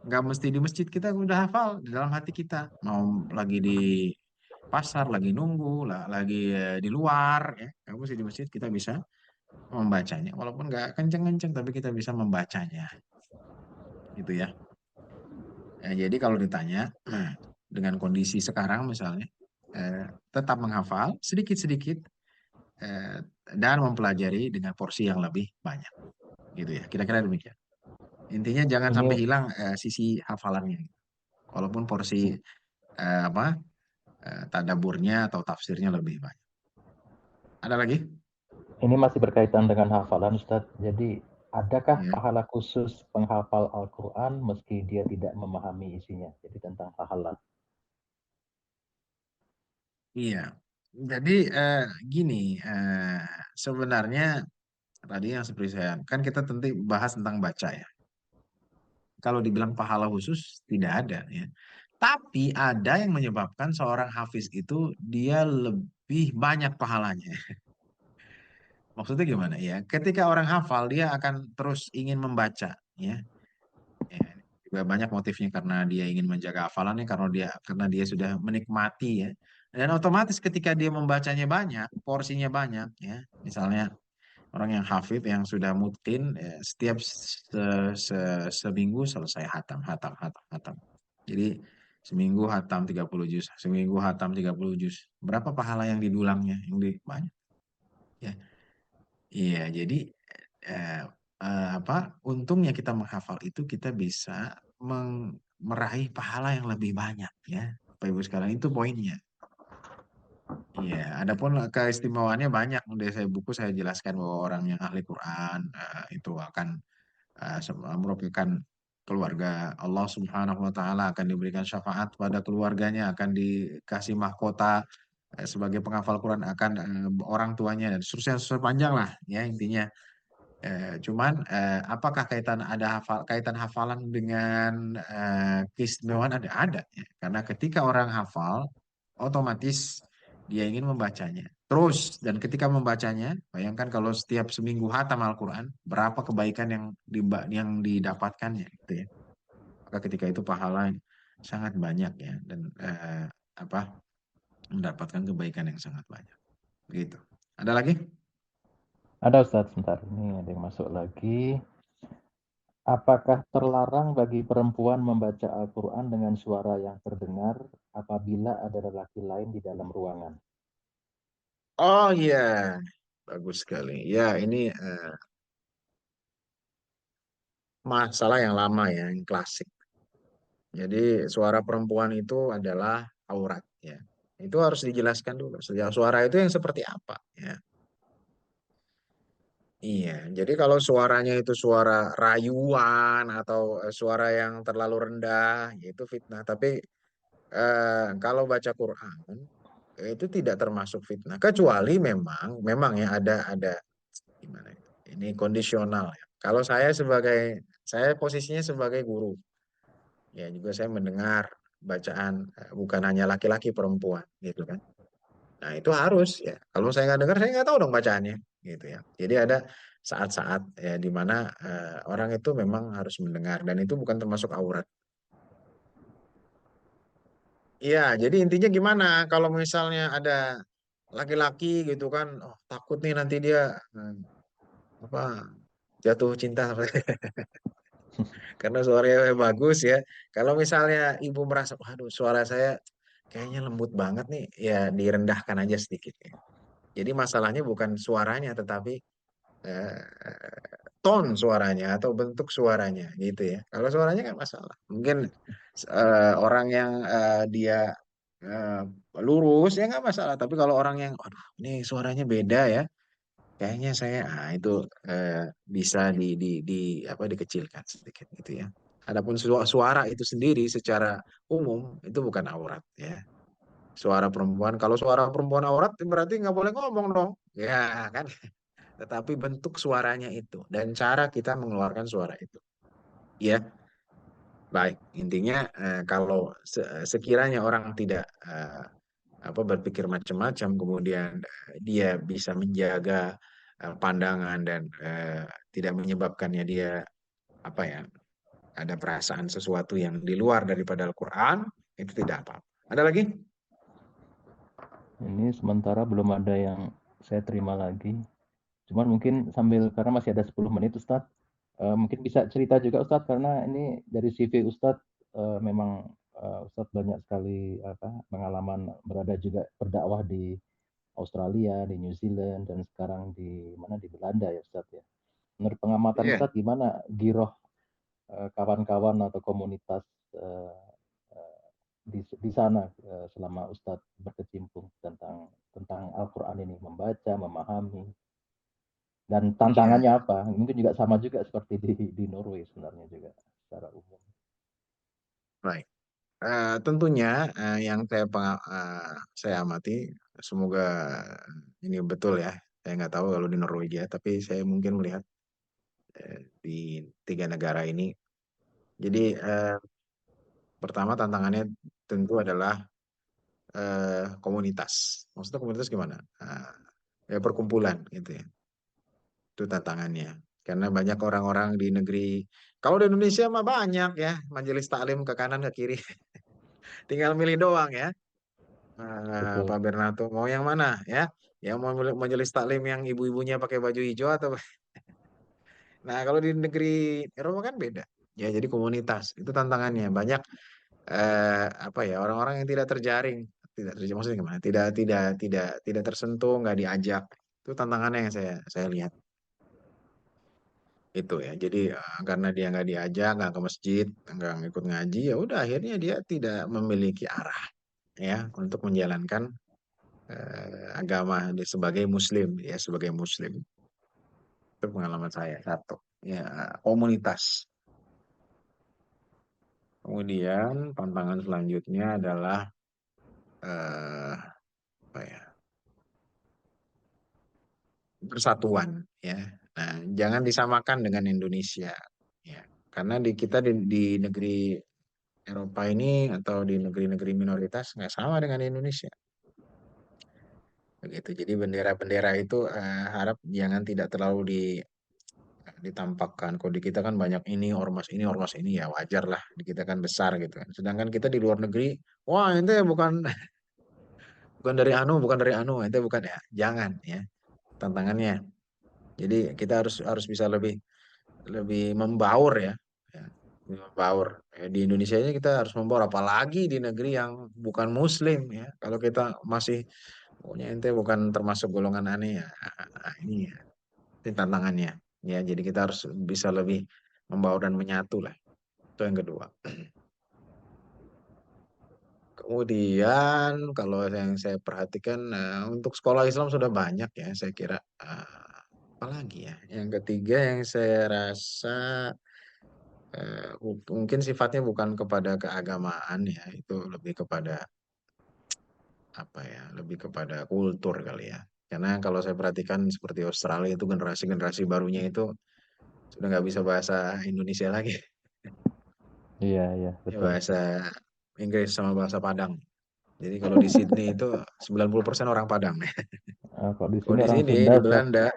Speaker 1: nggak mesti di masjid, kita udah hafal di dalam hati kita, mau lagi di pasar lagi nunggu lah, lagi di luar ya nggak mesti di masjid, kita bisa membacanya walaupun nggak kenceng-kenceng tapi kita bisa membacanya gitu ya. Jadi kalau ditanya dengan kondisi sekarang misalnya, tetap menghafal sedikit-sedikit, eh, dan mempelajari dengan porsi yang lebih banyak gitu ya, kira-kira demikian. Intinya jangan
Speaker 2: Ini
Speaker 1: sampai hilang sisi hafalannya, walaupun porsi apa tadaburnya atau tafsirnya lebih banyak. Ada lagi?
Speaker 2: ini masih berkaitan dengan hafalan, Ustadz. Jadi, adakah
Speaker 1: Ya,
Speaker 2: pahala khusus penghafal Al-Quran meski dia tidak memahami isinya? Jadi tentang pahala.
Speaker 1: iya. Jadi gini, sebenarnya tadi yang seperti saya kan kita tentu bahas tentang baca ya. Kalau dibilang pahala khusus tidak ada ya. Tapi ada yang menyebabkan seorang hafiz itu dia lebih banyak pahalanya. Maksudnya gimana ya? Ketika orang hafal dia akan terus ingin membaca ya. Ya, juga banyak motifnya karena dia ingin menjaga hafalannya, karena dia sudah menikmati ya. Dan otomatis ketika dia membacanya banyak, porsinya banyak ya. Misalnya orang yang hafid yang sudah mutkin setiap seminggu selesai hatam, hatam, hatam, hatam. Jadi seminggu hatam 30 juz, seminggu hatam 30 juz. Berapa pahala yang didulangnya? Yang di banyak ya. Iya, jadi eh, apa? Untungnya kita menghafal itu kita bisa meraih pahala yang lebih banyak ya. Bapak Ibu sekalian, itu poinnya. Iya, adapun keistimewaannya banyak. Dari saya buku saya jelaskan bahwa orang yang ahli Quran itu akan merupakan keluarga Allah Subhanahu wa taala, akan diberikan syafaat pada keluarganya, akan dikasih mahkota sebagai penghafal Quran, akan orang tuanya dan seterusnya sepanjang lah ya intinya. Cuman apakah kaitan hafalan dengan keistimewaan, ada ya. Karena ketika orang hafal otomatis dia ingin membacanya terus, dan ketika membacanya bayangkan kalau setiap seminggu hatam Al-Quran, berapa kebaikan yang didapatkannya gitu ya. Maka ketika itu pahala yang sangat banyak ya, dan apa mendapatkan kebaikan yang sangat banyak gitu. Ada lagi?
Speaker 2: Ada Ustadz, sebentar. Ini ada yang masuk lagi. Apakah terlarang bagi perempuan membaca Al-Quran dengan suara yang terdengar apabila ada lelaki lain di dalam ruangan?
Speaker 1: Oh iya, bagus sekali. Ya, ini masalah yang lama ya, yang klasik. Jadi suara perempuan itu adalah aurat ya. Itu harus dijelaskan dulu. Suara itu yang seperti apa ya. Iya, jadi kalau suaranya itu suara rayuan atau suara yang terlalu rendah, ya itu fitnah. Tapi kalau baca Quran itu tidak termasuk fitnah, kecuali memang ya ada gimana itu? Ini kondisional ya. Kalau saya posisinya sebagai guru, ya juga saya mendengar bacaan bukan hanya laki-laki perempuan gitu kan. Nah itu harus ya. Kalau saya nggak dengar saya nggak tahu dong bacaannya gitu ya. Jadi ada saat-saat ya di mana orang itu memang harus mendengar dan itu bukan termasuk aurat. Iya, jadi intinya gimana kalau misalnya ada laki-laki gitu kan, oh, takut nih nanti dia apa jatuh cinta karena suaranya bagus ya. Kalau misalnya ibu merasa, waduh suara saya kayaknya lembut banget nih, ya direndahkan aja sedikit ya. Jadi masalahnya bukan suaranya, tetapi eh, tone suaranya atau bentuk suaranya gitu ya. Kalau suaranya kan masalah. Mungkin orang yang dia eh, lurus ya nggak masalah. Tapi kalau orang yang, aduh, ini suaranya beda ya, kayaknya saya, itu eh, bisa di apa dikecilkan sedikit gitu ya. Adapun suara itu sendiri secara umum itu bukan aurat ya. Suara perempuan, kalau suara perempuan aurat berarti nggak boleh ngomong dong, ya kan? Tetapi bentuk suaranya itu dan cara kita mengeluarkan suara itu, ya. Baik, intinya kalau sekiranya orang tidak apa berpikir macam-macam, kemudian dia bisa menjaga pandangan dan tidak menyebabkannya dia apa ya ada perasaan sesuatu yang di luar daripada Al-Quran, itu tidak apa-apa. Ada lagi?
Speaker 2: Ini sementara belum ada yang saya terima lagi. Cuman mungkin sambil karena masih ada 10 menit Ustadz, mungkin bisa cerita juga Ustadz karena ini dari CV Ustadz memang Ustadz banyak sekali apa pengalaman berada juga berdakwah di Australia, di New Zealand dan sekarang di mana di Belanda ya Ustadz ya. Menurut pengamatan
Speaker 1: Iya,
Speaker 2: Ustadz gimana giroh kawan-kawan atau komunitas eh, eh, di sana selama Ustadz berkecimpung tentang tentang Al-Quran ini membaca, memahami dan
Speaker 1: iya,
Speaker 2: tantangannya apa? Mungkin juga sama juga seperti di Norway sebenarnya juga secara umum.
Speaker 1: baik. Tentunya yang saya amati, semoga ini betul ya. Saya nggak tahu kalau di Norwegia, tapi saya mungkin melihat di tiga negara ini. Jadi pertama tantangannya tentu adalah komunitas. Maksudnya komunitas gimana? Ya perkumpulan gitu ya. Itu tantangannya. Karena banyak orang-orang di negeri, kalau di Indonesia mah banyak ya, majelis taklim ke kanan ke kiri, tinggal milih doang ya.
Speaker 2: Betul.
Speaker 1: Pak Bernato mau yang mana ya? Ya mau majelis taklim yang ibu-ibunya pakai baju hijau atau nah kalau di negeri Eropa kan beda. Ya jadi komunitas itu tantangannya. Banyak apa ya orang-orang yang tidak terjaring, tidak terjaring maksudnya gimana? Tidak tersentuh, nggak diajak. Itu tantangannya yang saya lihat itu ya. Jadi karena dia nggak diajak, nggak ke masjid, nggak ikut ngaji, ya udah akhirnya dia tidak memiliki arah ya untuk menjalankan agama dia sebagai muslim ya sebagai muslim itu pengalaman saya satu ya komunitas. Kemudian tantangan selanjutnya adalah apa ya persatuan ya. Nah, jangan disamakan dengan Indonesia ya karena di kita di negeri Eropa ini atau di negeri-negeri minoritas nggak sama dengan Indonesia begitu. Jadi bendera-bendera itu harap jangan tidak terlalu ditampakkan. Kalau di kita kan banyak ini ormas ini ya wajar lah. Di kita kan besar gitu kan. Sedangkan kita di luar negeri, wah ente bukan bukan dari anu, ente bukan ya. Jangan ya tantangannya. Jadi kita harus harus bisa lebih lebih membaur ya. Ya, lebih membaur. Ya, di Indonesia ini kita harus membaur apalagi di negeri yang bukan Muslim ya. Kalau kita masih pokoknya ente bukan termasuk golongan aneh ya. Ini ya, ini tantangannya. Ya, jadi kita harus bisa lebih membaur dan menyatu lah. Itu yang kedua. Kemudian kalau yang saya perhatikan untuk sekolah Islam sudah banyak ya saya kira. Apalagi ya. Yang ketiga yang saya rasa mungkin sifatnya bukan kepada keagamaan ya, itu lebih kepada apa ya, lebih kepada kultur kali ya. Karena kalau saya perhatikan seperti Australia itu generasi-generasi barunya itu sudah nggak bisa bahasa Indonesia lagi,
Speaker 2: Iya, iya,
Speaker 1: ya
Speaker 2: betul.
Speaker 1: bahasa Inggris sama bahasa Padang. Jadi kalau di Sydney itu 90% orang Padang.
Speaker 2: Kalau di
Speaker 1: Kalau
Speaker 2: sini
Speaker 1: di
Speaker 2: orang
Speaker 1: sini
Speaker 2: Sunda,
Speaker 1: di
Speaker 2: Ustaz.
Speaker 1: Belanda,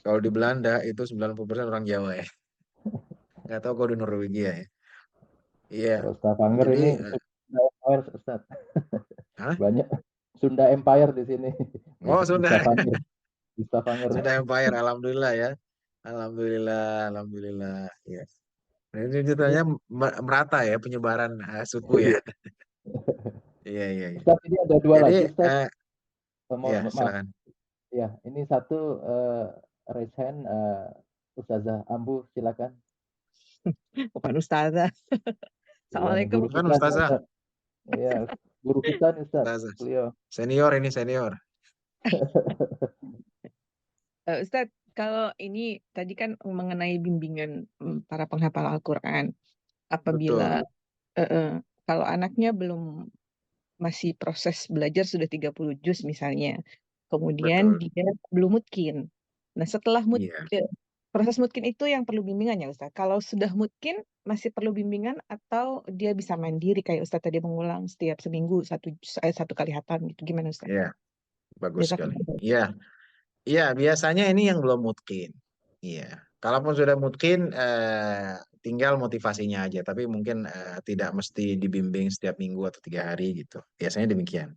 Speaker 1: kalau di Belanda itu 90% orang Jawa ya. Nggak tahu kalau di Norwegia ya. Iya.
Speaker 2: Kalau Stavanger
Speaker 1: Jadi
Speaker 2: ini Sunda Empire, Ustaz.
Speaker 1: hah?
Speaker 2: Banyak Sunda Empire di sini.
Speaker 1: Oh,
Speaker 2: Di
Speaker 1: sudah.
Speaker 2: Stavanger. Di Stavanger.
Speaker 1: Sudah Empire, alhamdulillah ya. Alhamdulillah, alhamdulillah. Ya. Nah, ini
Speaker 2: Ini,
Speaker 1: ceritanya merata ya penyebaran suku ya.
Speaker 2: iya.
Speaker 1: Iya, iya, iya.
Speaker 2: Ustaz, ini ada dua
Speaker 1: Jadi
Speaker 2: lagi, Ustaz.
Speaker 1: ya
Speaker 2: Maaf.
Speaker 1: silakan.
Speaker 2: Ya, ini satu raise hand. Ustazah Ambu, silakan.
Speaker 3: Bukan ustazah.
Speaker 2: Yang
Speaker 3: Assalamualaikum.
Speaker 2: guru
Speaker 1: Kan
Speaker 2: kita,
Speaker 1: Ustazah.
Speaker 2: Ustaz. Iya,
Speaker 3: Guru kita nih Ustaz,
Speaker 1: Ustazah.
Speaker 3: beliau.
Speaker 1: Senior ini senior.
Speaker 4: Ustadz, kalau ini tadi kan mengenai bimbingan para penghafal Al-Quran. Apabila
Speaker 1: Betul.
Speaker 4: kalau anaknya masih proses belajar sudah 30 juz misalnya, kemudian
Speaker 1: Betul.
Speaker 4: dia belum mutkin. Nah, setelah
Speaker 1: Iya.
Speaker 4: proses mutkin itu yang perlu bimbingan ya Ustadz. Kalau sudah mutkin masih perlu bimbingan atau dia bisa mandiri kayak Ustadz tadi mengulang setiap seminggu satu kali hatam gitu. Gimana Ustadz?
Speaker 1: Iya, bagus sekali.
Speaker 4: Jazakallah.
Speaker 1: Iya. Iya, biasanya ini yang belum mungkin. Iya. Kalaupun sudah mungkin tinggal motivasinya aja, tapi mungkin tidak mesti dibimbing setiap minggu atau 3 hari gitu. Biasanya demikian.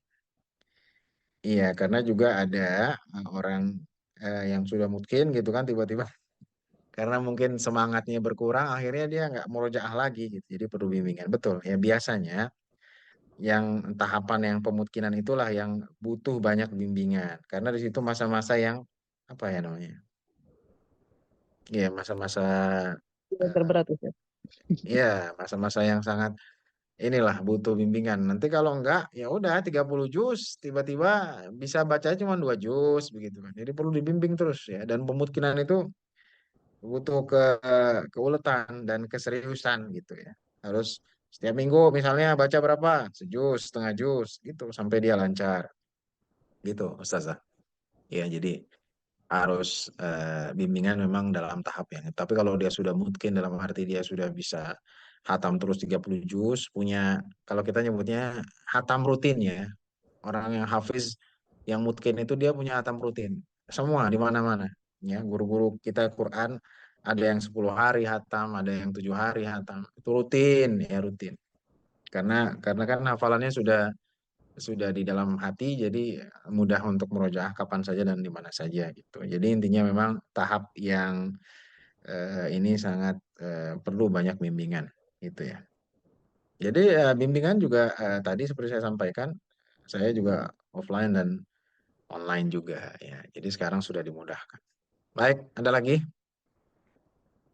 Speaker 1: Iya, karena juga ada orang yang sudah mungkin gitu kan tiba-tiba karena mungkin semangatnya berkurang, akhirnya dia nggak murojaah lagi gitu. Jadi perlu bimbingan. Betul. Ya biasanya yang tahapan yang pemutkinan itulah yang butuh banyak bimbingan. Karena di situ masa-masa yang apa ya namanya? Ya masa-masa eh,
Speaker 4: Terberat Ustadz.
Speaker 1: ya masa-masa yang sangat inilah butuh bimbingan. Nanti kalau enggak ya udah 30 juz tiba-tiba bisa baca cuma 2 juz begitu kan. Jadi perlu dibimbing terus ya dan pemutkinan itu butuh keuletan dan keseriusan gitu ya. Harus setiap minggu misalnya baca berapa? Sejuz, setengah juz gitu sampai dia lancar gitu Ustazah. Ya jadi harus bimbingan memang dalam tahap yang. Tapi kalau dia sudah mungkin dalam arti dia sudah bisa hatam terus 30 juz, punya kalau kita nyebutnya hatam rutin ya. Orang yang hafiz yang mungkin itu dia punya hatam rutin. Semua di mana-mana. Ya, guru-guru kita Quran ada yang 10 hari hatam, ada yang 7 hari hatam. Itu rutin ya rutin. Karena kan hafalannya sudah di dalam hati jadi mudah untuk merojaah kapan saja dan di mana saja gitu. Jadi intinya memang tahap yang ini sangat perlu banyak bimbingan gitu ya. Jadi bimbingan juga tadi seperti saya sampaikan saya juga offline dan online juga ya. Jadi sekarang sudah dimudahkan. Baik, ada lagi?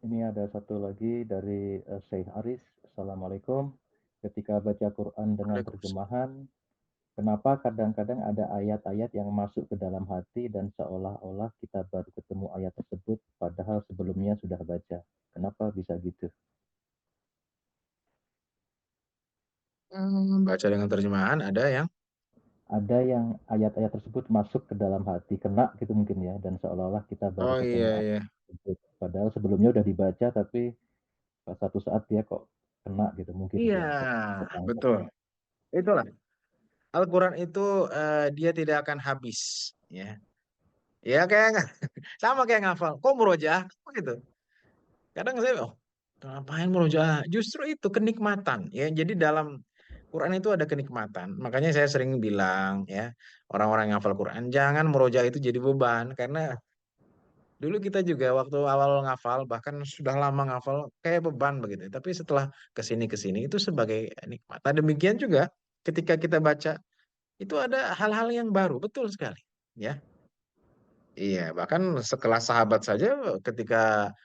Speaker 3: Ini ada satu lagi dari Syekh Aris. Assalamualaikum. Ketika baca Quran dengan
Speaker 1: Waalaikumsalam.
Speaker 3: terjemahan, kenapa kadang-kadang ada ayat-ayat yang masuk ke dalam hati dan seolah-olah kita baru ketemu ayat tersebut padahal sebelumnya sudah baca? Kenapa bisa gitu?
Speaker 1: Baca dengan terjemahan ada yang
Speaker 3: Ada yang ayat-ayat tersebut masuk ke dalam hati, kena gitu mungkin ya, dan seolah-olah kita baru
Speaker 1: oh
Speaker 3: ketemu
Speaker 1: iya
Speaker 3: ayat
Speaker 1: iya.
Speaker 3: tersebut. Padahal sebelumnya udah dibaca, tapi pas satu saat dia kok kena gitu mungkin
Speaker 1: Iya,
Speaker 3: dia tertangkap.
Speaker 1: betul. Itulah. Al-Quran itu dia tidak akan habis ya. Ya kayak sama kayak ngafal. Kok murojaah? Kok gitu. Kadang saya, oh, ngapain murojaah? Justru itu kenikmatan ya. Jadi dalam Quran itu ada kenikmatan. Makanya saya sering bilang ya, orang-orang yang hafal Quran jangan murojaah itu jadi beban karena dulu kita juga waktu awal ngafal bahkan sudah lama ngafal kayak beban begitu. Tapi setelah kesini itu sebagai nikmat. Nah, demikian juga ketika kita baca itu ada hal-hal yang baru, betul sekali. Ya, iya, bahkan sekelas sahabat saja ketika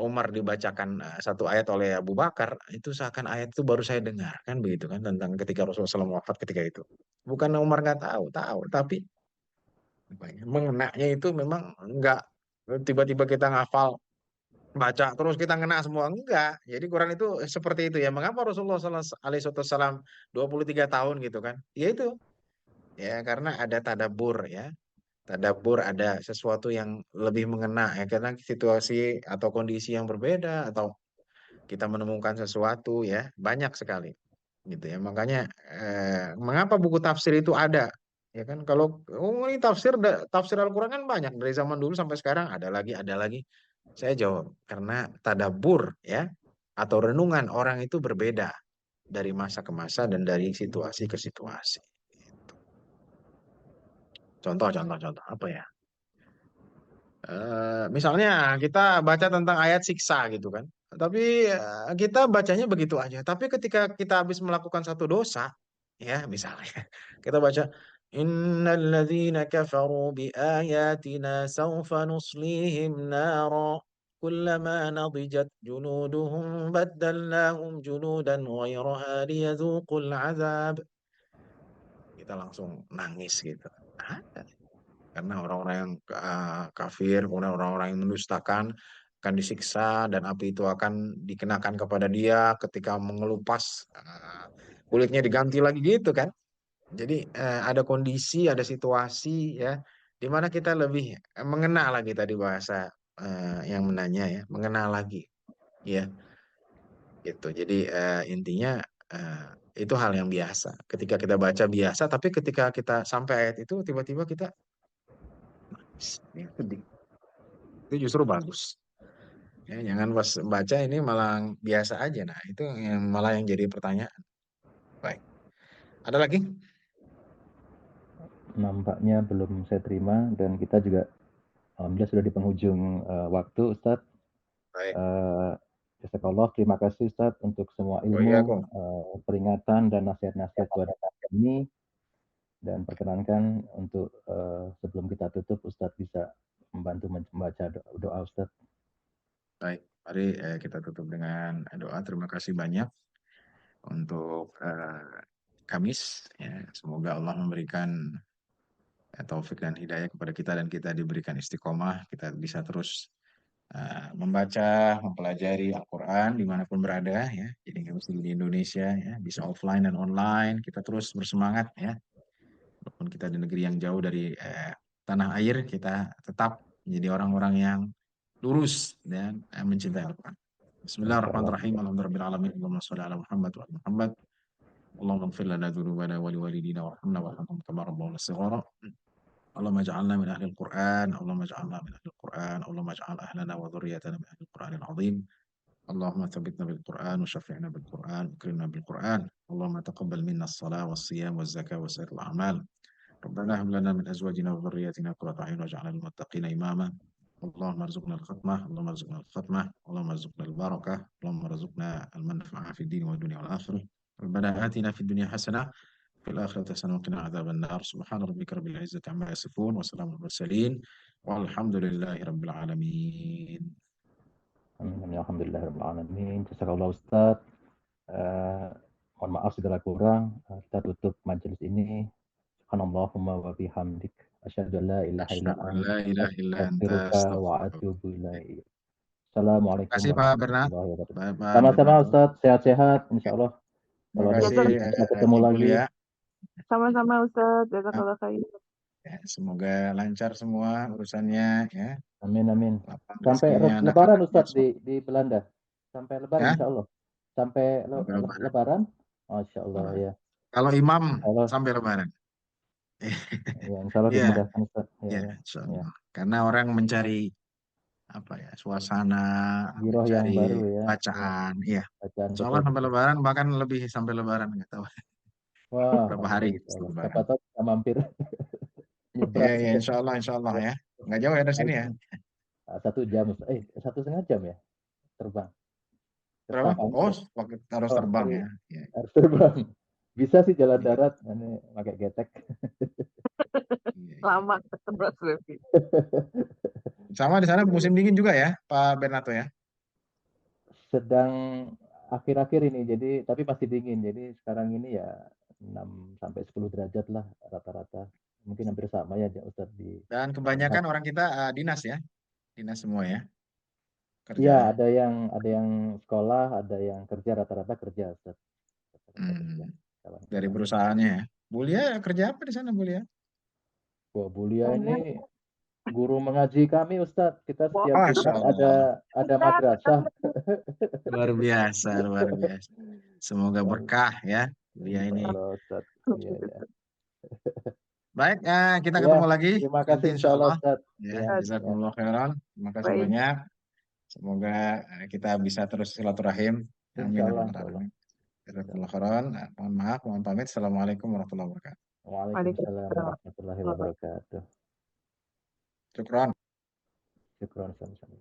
Speaker 1: Umar dibacakan satu ayat oleh Abu Bakar, itu seakan ayat itu baru saya dengar, kan begitu kan tentang ketika Rasulullah SAW wafat ketika itu. Bukan Umar nggak tahu, tahu, tapi apa ya, mengenaknya itu memang nggak tiba-tiba kita ngafal baca terus kita ngena semua enggak. Jadi Quran itu seperti itu ya. Mengapa Rasulullah SAW 23 tahun gitu kan? Ya itu ya karena ada tadabur ya. Tadabbur ada sesuatu yang lebih mengena ya karena situasi atau kondisi yang berbeda atau kita menemukan sesuatu ya banyak sekali gitu ya makanya mengapa buku tafsir itu ada ya kan kalau oh, ini tafsir Al-Quran kan banyak dari zaman dulu sampai sekarang ada lagi saya jawab karena tadabbur ya atau renungan orang itu berbeda dari masa ke masa dan dari situasi ke situasi. Contoh apa ya. Misalnya kita baca tentang ayat siksa gitu kan. Tapi kita bacanya begitu aja. Tapi ketika kita habis melakukan satu dosa, ya misalnya kita baca Innal ladzina kafaru bi ayatina sawfa nuslihim nara kullama nadijat junuduhum baddalnahum junudan ghairaha liyadhuqul azab. kita langsung nangis gitu. Ada. Karena orang-orang yang kafir, kemudian orang-orang yang mendustakan akan disiksa dan api itu akan dikenakan kepada dia ketika mengelupas kulitnya diganti lagi gitu kan. Jadi ada kondisi, ada situasi ya di mana kita lebih mengena lagi tadi bahasa yang menanya ya, mengena lagi ya gitu. Jadi intinya itu hal yang biasa. Ketika kita baca biasa, tapi ketika kita sampai ayat itu tiba-tiba kita sedih. Itu justru bagus. Ya, jangan pas baca ini malah biasa aja. Nah, itu yang malah yang jadi pertanyaan. Baik. Ada lagi?
Speaker 3: Nampaknya belum saya terima dan kita juga alhamdulillah sudah di penghujung waktu, Ustadz.
Speaker 1: Baik.
Speaker 3: Jazakallah, terima kasih Ustadz untuk semua
Speaker 1: Oh iya,
Speaker 3: ilmu,
Speaker 1: kok.
Speaker 3: peringatan dan nasihat-nasihat buat kami. Dan perkenankan untuk sebelum kita tutup, Ustadz bisa membantu membaca doa Ustadz.
Speaker 1: Baik, mari kita tutup dengan doa. Terima kasih banyak untuk Kamis. Ya, semoga Allah memberikan taufik dan hidayah kepada kita dan kita diberikan istiqomah. Kita bisa terus membaca, mempelajari Al-Quran dimanapun berada. Ya, jadi nggak mesti di Indonesia, ya, bisa offline dan online. Kita terus bersemangat ya. Walaupun kita di negeri yang jauh dari tanah air, kita tetap menjadi orang-orang yang lurus dan mencintai Al-Quran. Bismillahirrahmanirrahim. Alhamdulillahirrahmanirrahim. Allahumma sholli ala Muhammad wa ala Muhammad. Allahumma ighfir lana dzunubana wa liwalidina warhamna warhamhum kama rabbawna shighara. Allahumma ij'alna min ahli al-Qur'an. Allahumma ij'alna min ahli al-Qur'an. Allahumma ij'al ahlana wa dhurriyyatana min ahli al-Qur'an al-'azim. اللهم ثبتنا بالقرآن وشفعنا بالقرآن وكرمنا بالقرآن. اللهم تقبل منا الصلاة والصيام والزكاة وسائر الأعمال. ربنا هب لنا من أزواجنا وذرياتنا قرة أعين واجعلنا للمتقين إماما. اللهم ارزقنا الختمة، اللهم ارزقنا الختمة، اللهم ارزقنا البركة، اللهم ارزقنا المنفعة في الدين والدنيا والآخرة. ربنا آتنا في الدنيا حسنة في الآخرة حسنة وقنا عذاب النار. سبحان ربك رب العزة عما يصفون وسلام على المرسلين والحمد لله رب العالمين.
Speaker 3: Amin. Alhamdulillahirrahmanirrahim. Jazakallah Ustadz. Mohon maaf segala kurang. Kita tutup majelis ini. Subhanallahumma wa bihamdik. Asyhadu an la ilaha illa
Speaker 1: Asyhadu an la ilaha illa anta
Speaker 3: astaghfiruka wa
Speaker 1: astaghfiruka.
Speaker 3: atubu ilaik. Assalamualaikum
Speaker 1: Terima kasih Pak Bernard.
Speaker 3: warahmatullahi wabarakatuh.
Speaker 1: Pak
Speaker 3: Sama-sama
Speaker 1: Bernardo.
Speaker 3: Ustadz, sehat-sehat insyaallah.
Speaker 1: Terima
Speaker 3: Kalau ada
Speaker 1: kasih
Speaker 3: rezeki bisa ketemu
Speaker 1: Ibu
Speaker 3: lagi.
Speaker 1: Lia.
Speaker 4: Sama-sama Ustadz, jazakallah khair.
Speaker 1: Ya, semoga lancar semua urusannya ya.
Speaker 3: Amin amin.
Speaker 1: Lapang
Speaker 3: Sampai
Speaker 1: rezekinya,
Speaker 3: lebaran
Speaker 1: anak-anaknya.
Speaker 3: Ustadz di Belanda. Sampai lebaran
Speaker 1: Ya,
Speaker 3: insyaallah. Sampai
Speaker 1: sampai lebaran.
Speaker 3: lebaran. Masya Allah ya.
Speaker 1: Kalau imam
Speaker 3: Allah.
Speaker 1: sampai lebaran.
Speaker 3: Ya, insyaallah
Speaker 1: Iya,
Speaker 3: dimudahkan Ustaz.
Speaker 1: ya,
Speaker 3: Ya.
Speaker 1: insyaallah. Karena orang mencari apa ya, suasana,
Speaker 3: Giroh yang
Speaker 1: mencari
Speaker 3: baru ya.
Speaker 1: bacaan, iya.
Speaker 3: Bacaan
Speaker 1: Insyaallah sampai
Speaker 3: betul.
Speaker 1: lebaran, bahkan lebih sampai lebaran, nggak tahu
Speaker 3: Wah,
Speaker 1: berapa hari
Speaker 3: alhamdulillah.
Speaker 1: setelah lebaran.
Speaker 3: Siapa tahu kita mampir
Speaker 1: Iya,
Speaker 3: nyebrang.
Speaker 1: iya, insyaallah ya. Nggak jauh ya dari sini ya.
Speaker 3: 1 jam, 1,5 jam ya terbang.
Speaker 1: Berapa?
Speaker 3: Ketapang.
Speaker 1: Oh, harus terbang ya. Iya.
Speaker 3: Harus terbang. Bisa sih jalan
Speaker 1: Iya.
Speaker 3: darat, ini pakai getek.
Speaker 1: Iya.
Speaker 4: Lama terus lebih.
Speaker 1: Sama di sana musim dingin juga ya, Pak Bernardo ya?
Speaker 3: Sedang akhir-akhir ini, jadi tapi masih dingin. Jadi sekarang ini ya 6 sampai 10 derajat lah rata-rata. Mungkin hampir sama ya Ustaz di.
Speaker 1: Dan kebanyakan orang kita dinas ya, dinas semua ya, kerja.
Speaker 3: Iya, ada yang sekolah, ada yang kerja, rata-rata kerja Ustaz.
Speaker 1: Dari perusahaannya ya. Bulia kerja apa di sana Bulia?
Speaker 3: Wah, Bulia ini guru mengaji kami Ustaz. Kita setiap Jumat ada madrasah.
Speaker 1: Luar biasa, luar biasa. Semoga berkah ya Bulia ini.
Speaker 3: Allah, Ustaz. Iya, ya.
Speaker 1: Baik, kita ketemu lagi.
Speaker 3: Terima kasih
Speaker 1: insyaallah.
Speaker 3: Ustaz.
Speaker 1: Ya, jazakumullah khairan. Terima kasih banyak. Semoga kita bisa terus silaturahim. Amin. Jazakumullah khairan. Mohon maaf, mohon pamit. Assalamualaikum warahmatullahi wabarakatuh.
Speaker 3: Waalaikumsalam warahmatullahi wabarakatuh.
Speaker 1: Syukron.
Speaker 3: Syukron sama-sama.